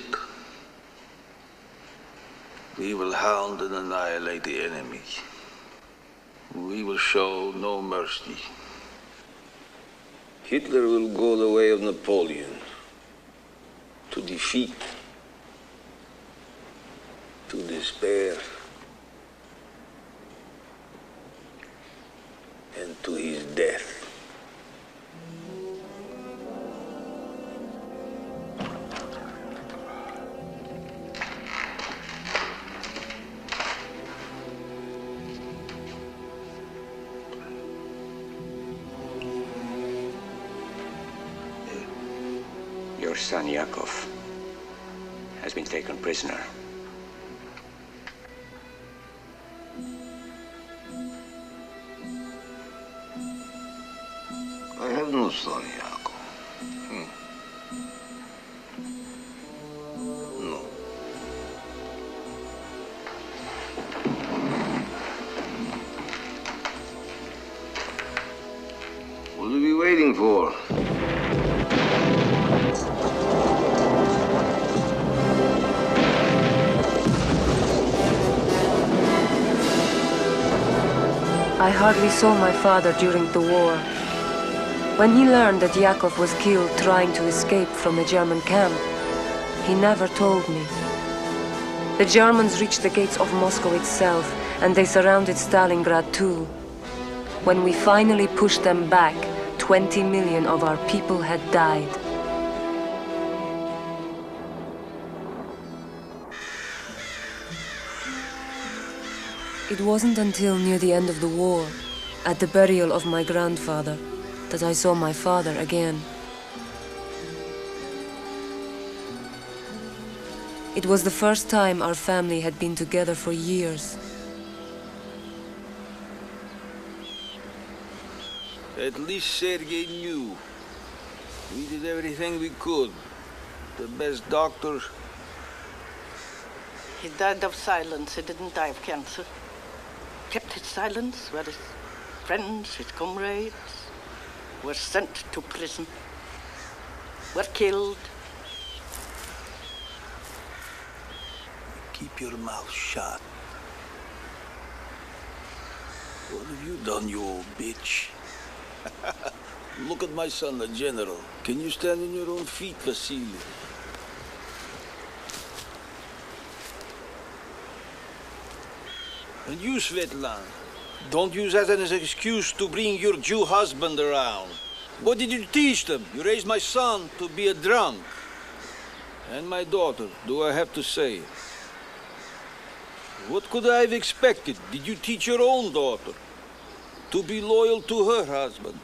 We will hound and annihilate the enemy. We will show no mercy. Hitler will go the way of Napoleon, to defeat, to despair, and to his death. Your son, Yakov, has been taken prisoner. I have no son, Yakov. No. What are we waiting for? I hardly saw my father during the war. When he learned that Yakov was killed trying to escape from a German camp, he never told me. The Germans reached the gates of Moscow itself, and they surrounded Stalingrad too. When we finally pushed them back, 20 million of our people had died. It wasn't until near the end of the war, at the burial of my grandfather, that I saw my father again. It was the first time our family had been together for years. At least Sergei knew. We did everything we could. The best doctors. He died of silence. He didn't die of cancer. Kept his silence, where his friends, his comrades, were sent to prison, were killed. Keep your mouth shut. What have you done, you old bitch? Look at my son, the general. Can you stand on your own feet, Vasily? And you, Svetlana, don't use that as an excuse to bring your Jew husband around. What did you teach them? You raised my son to be a drunk. And my daughter, do I have to say? What could I have expected? Did you teach your own daughter to be loyal to her husband?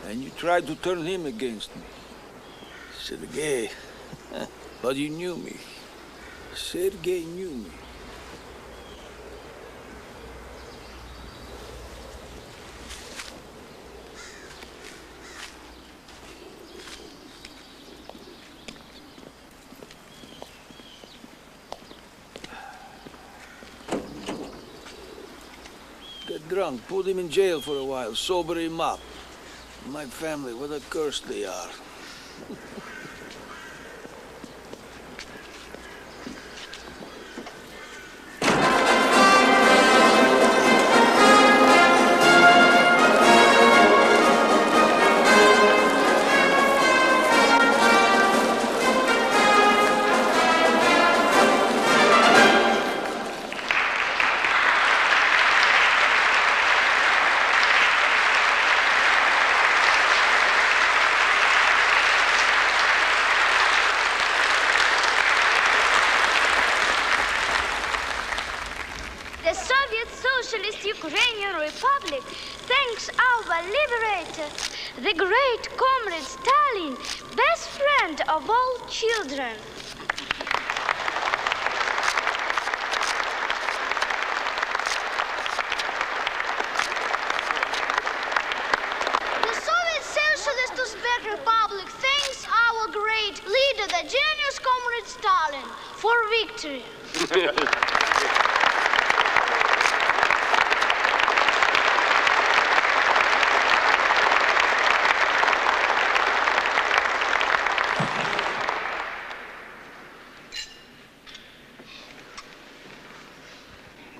And you tried to turn him against me. Sergei, but you knew me. Sergei knew me. Get drunk, put him in jail for a while, sober him up. My family, what a curse they are. The great comrade Stalin, best friend friend of all children. The Soviet Socialist Uzbek Republic thanks our great leader, the genius comrade Stalin, for victory.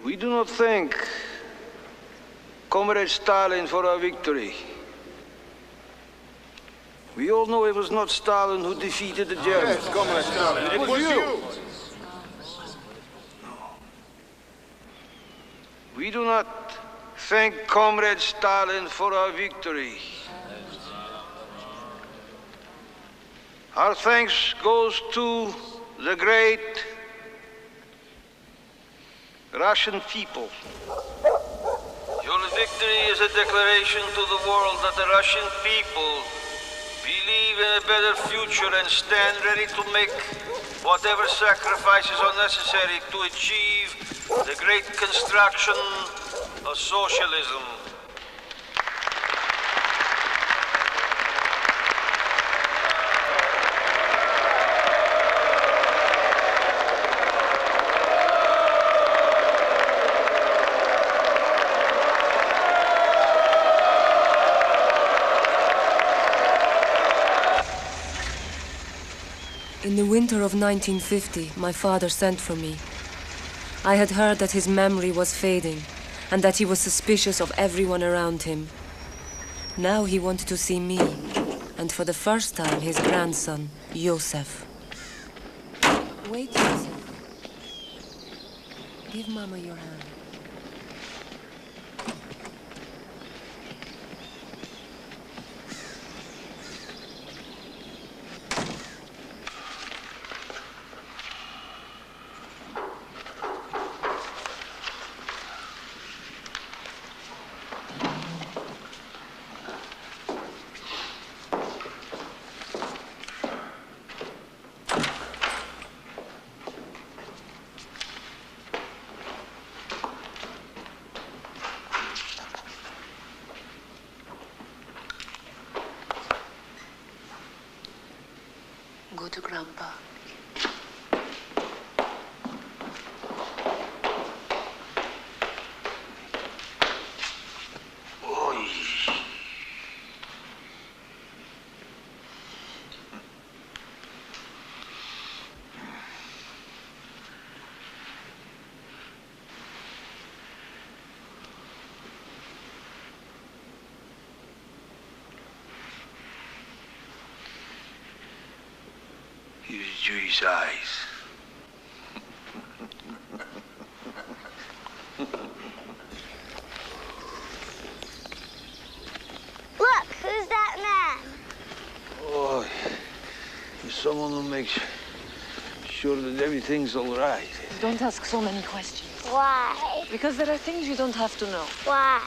We do not thank Comrade Stalin for our victory. We all know it was not Stalin who defeated the Germans. Yes, Comrade Stalin, it was you. We do not thank Comrade Stalin for our victory. Our thanks goes to the great Russian people. Your victory is a declaration to the world that the Russian people believe in a better future and stand ready to make whatever sacrifices are necessary to achieve the great construction of socialism. In the winter of 1950, my father sent for me. I had heard that his memory was fading and that he was suspicious of everyone around him. Now he wanted to see me, and for the first time, his grandson, Josef. Wait, Josef. Give Mama your hand. Go to Grandpa. Use Jewish eyes. Look, who's that man? Oh, he's someone who makes sure that everything's all right. Don't ask so many questions. Why? Because there are things you don't have to know. Why?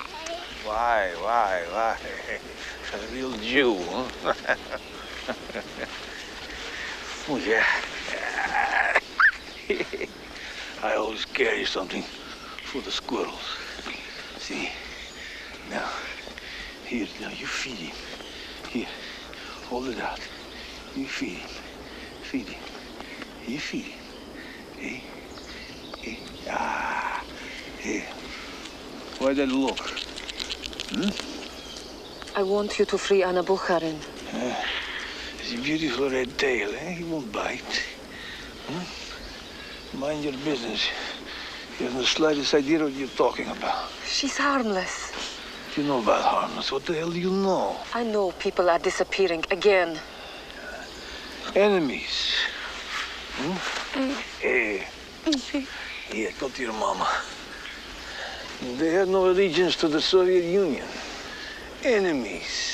Why? A real Jew, huh? Oh, yeah. I always carry something for the squirrels. See? Now, here, now you feed him. Here, hold it out. You feed him. Feed him. You feed him. Hey? Hey? Ah. Here. Why that look? Hmm? I want you to free Anna Bukharin. It's a beautiful red tail, eh? He won't bite. Hmm? Mind your business. You haven't the slightest idea what you're talking about. She's harmless. You know about harmless. What the hell do you know? I know people are disappearing again. Enemies. Hmm? Hey. Here, go to your mama. They had no allegiance to the Soviet Union. Enemies.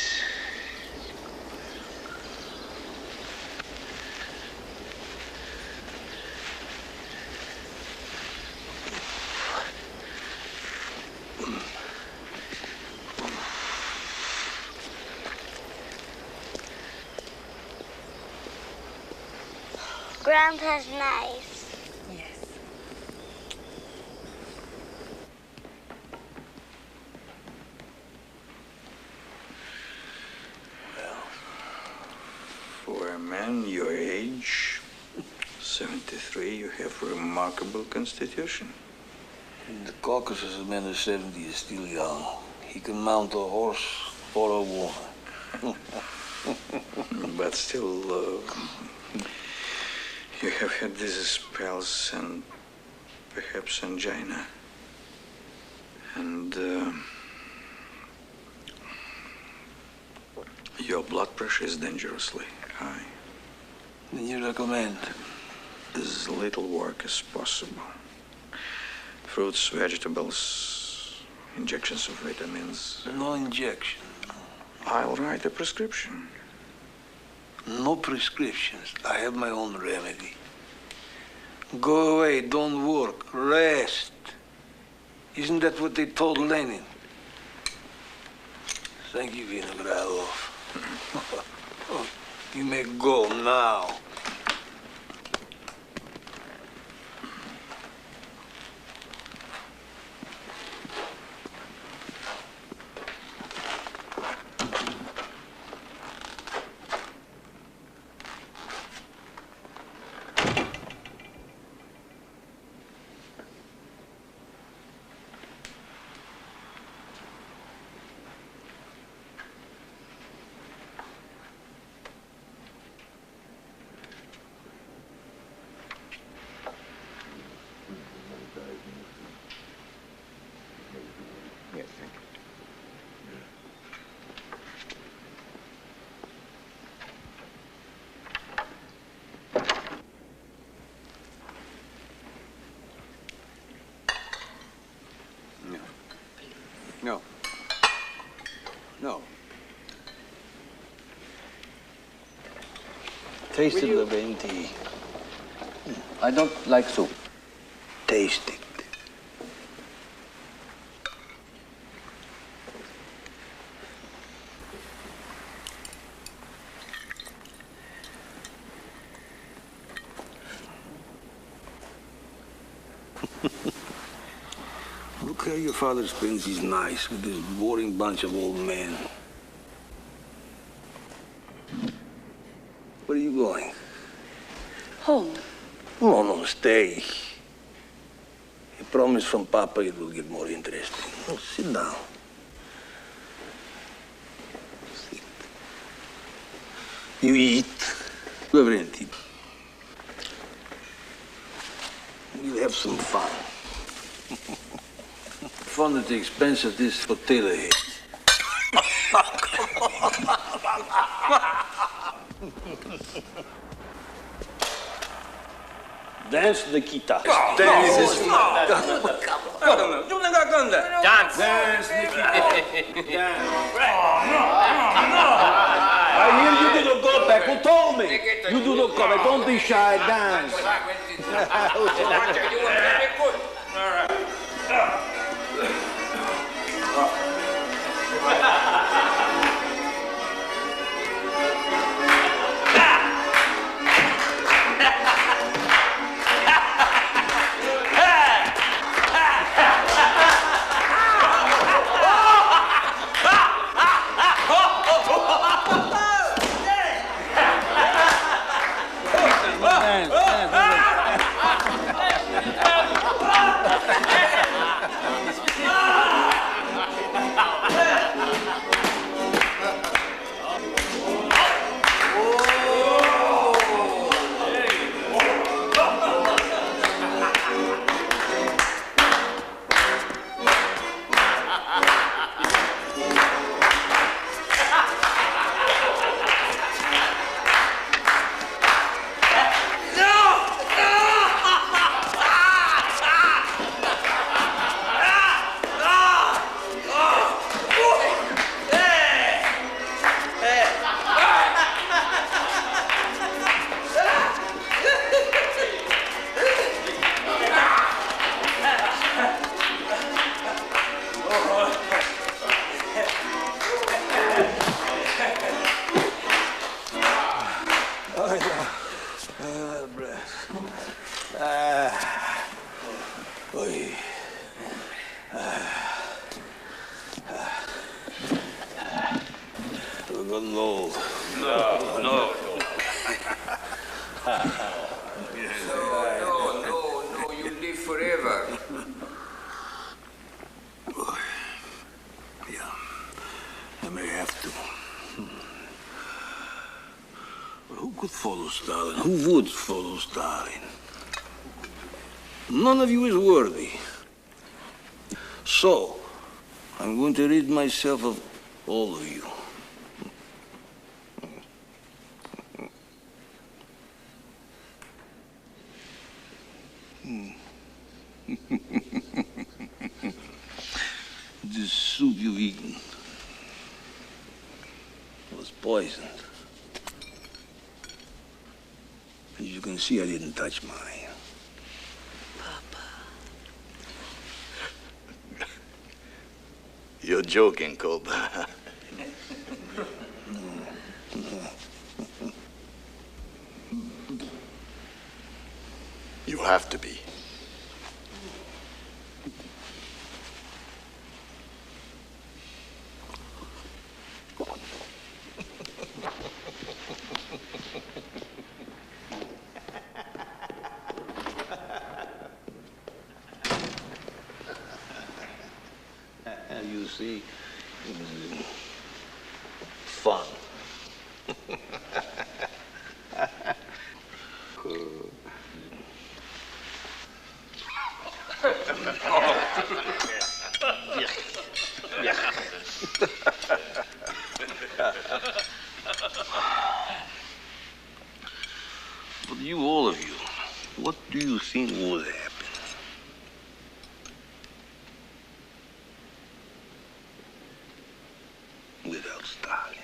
Grandpa's nice. Yes. For a man your age, 73, you have a remarkable constitution. In the Caucasus, a man of 70 is still young. He can mount a horse or a woman. But still, you have had these spells and perhaps angina. And your blood pressure is dangerously high. Then you recommend? As little work as possible. Fruits, vegetables, injections of vitamins. No injection. I'll write a prescription. No prescriptions. I have my own remedy. Go away, don't work, rest. Isn't that what they told Lenin? Thank you, Vinogradov. You may go now. No. No. Taste it, Leventi. I don't like soup. Taste it. Look how your father spends his nights with this boring bunch of old men. Where are you going? Home. No, stay. A promise from Papa, it will get more interesting. Oh, sit down. Sit. You eat. Leventi. We'll have some fun. Fun at the expense of this potato head. Dance the Nikita. Dance. Dance, Nikita. I hear you do not go back. Who told me? You do not come back. Don't be shy. Dance. Breath. Oy. We're getting old. No. No, you live forever. Yeah, I may have to. But who could follow Stalin? Who would follow Stalin? None of you is worthy. So, I'm going to rid myself of all of you. This soup you've eaten was poisoned. As you can see, I didn't touch mine. You're joking, Cobra. You have to be. You see, it was fun. But you, all of you, what do you think would happen? Without Stalin.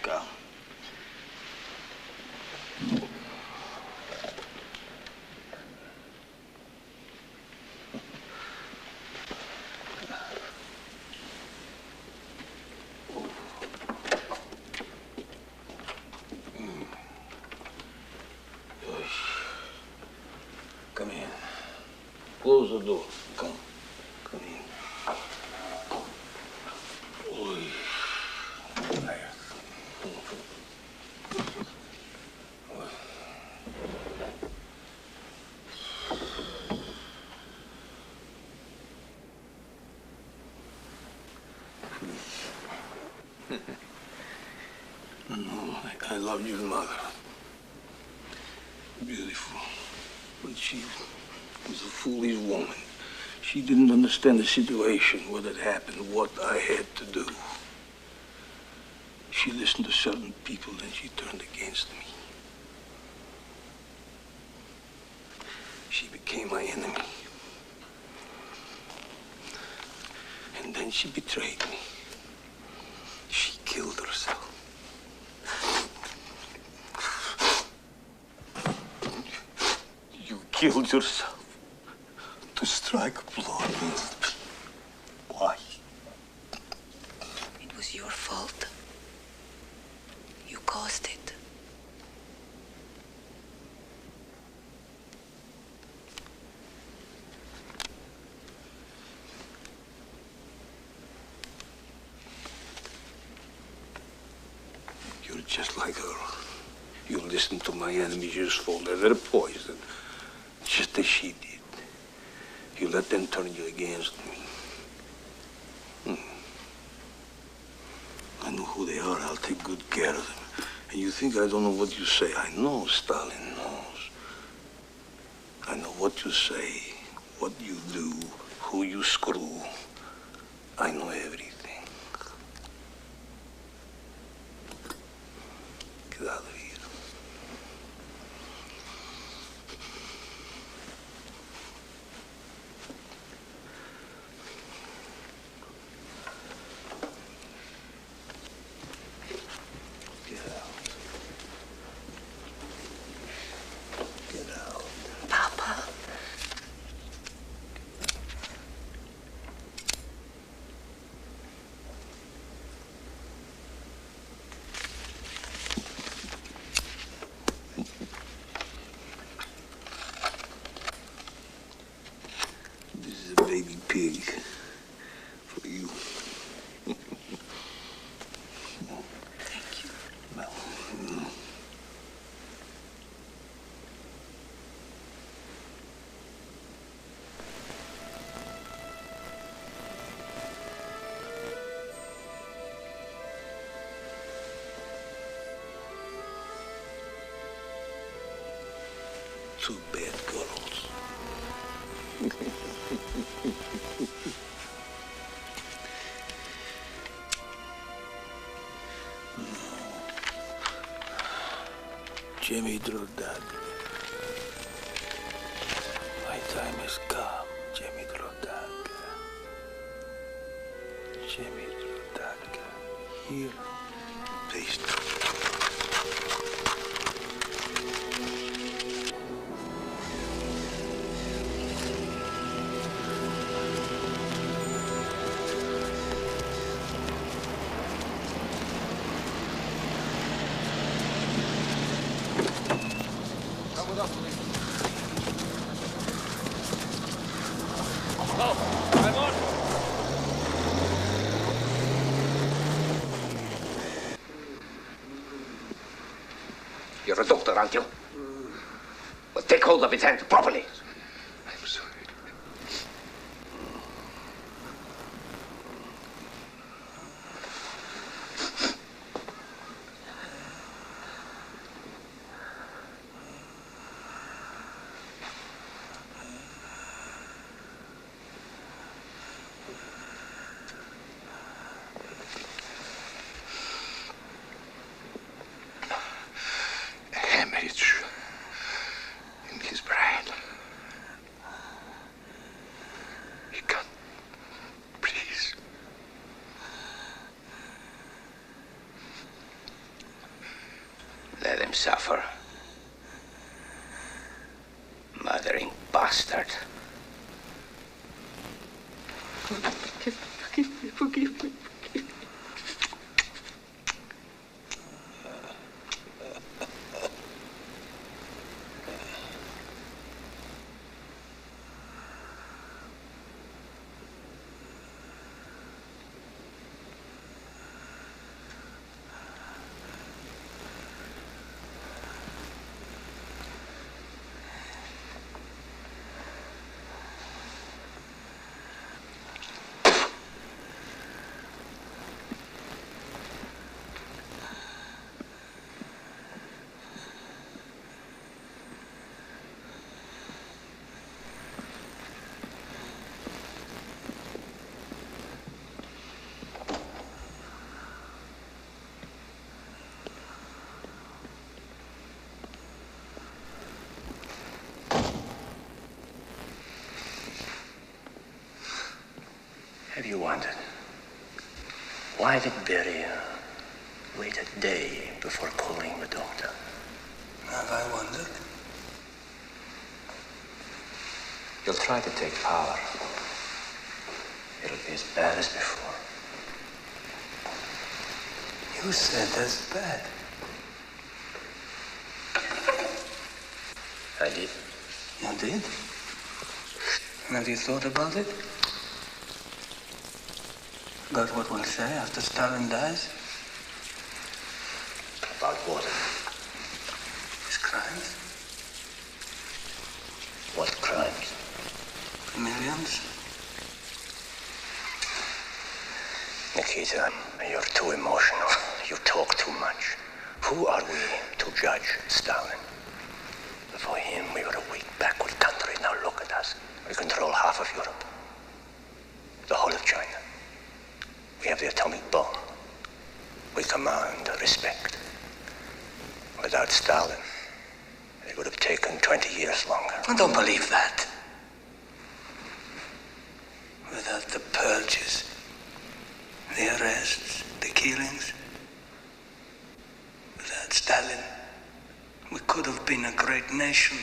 Come. Come in. Close the door. Come in. Oy. No, I loved your mother. Beautiful. But she was a foolish woman. She didn't understand the situation, what had happened, what I had to do. She listened to certain people, and she turned against me. She became my enemy. And then she betrayed me. She killed herself. You killed yourself to strike a blow against me. Why? It was your fault. You caused it. You're just like her. You listen to my enemies, you just fall into their poison, just as she did. You let them turn you against me. I know who they are. I'll take good care of them. And you think I don't know what you say? I know Stalin knows. I know what you say, what you do, who you screw. I know everything. Get out of here. two bad girls. Jimmy Drodag. My time has come, Jimmy Drodag. Jimmy Drodag. Here. Please. You're a doctor, aren't you? Well, take hold of his hand properly. I'm sorry. Hemorrhage in his brain. He can't breathe. Let him suffer. Murdering bastard. Forgive me. Have you wondered why did Berry wait a day before calling the doctor? Have I wondered? You'll try to take power. It'll be as bad as before. You said that's bad. I did. You did? And have you thought about it? About what we'll say after Stalin dies? About what? His crimes? What crimes? Millions? Nikita, you're too emotional. You talk too much. Who are we to judge Stalin? For him, we were a weak, backward country. Now look at us. We control half of Europe. The whole of China. We have the atomic bomb. We command respect. Without Stalin, it would have taken 20 years longer. I don't believe that. Without the purges, the arrests, the killings, without Stalin, we could have been a great nation.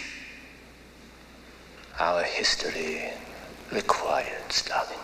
Our history required Stalin.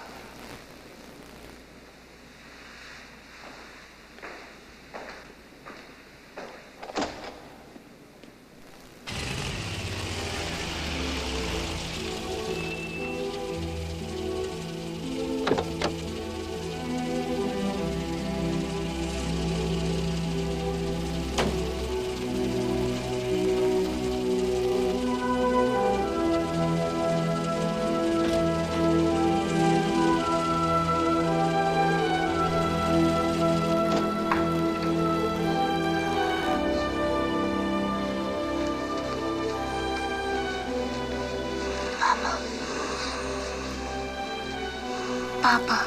Papa.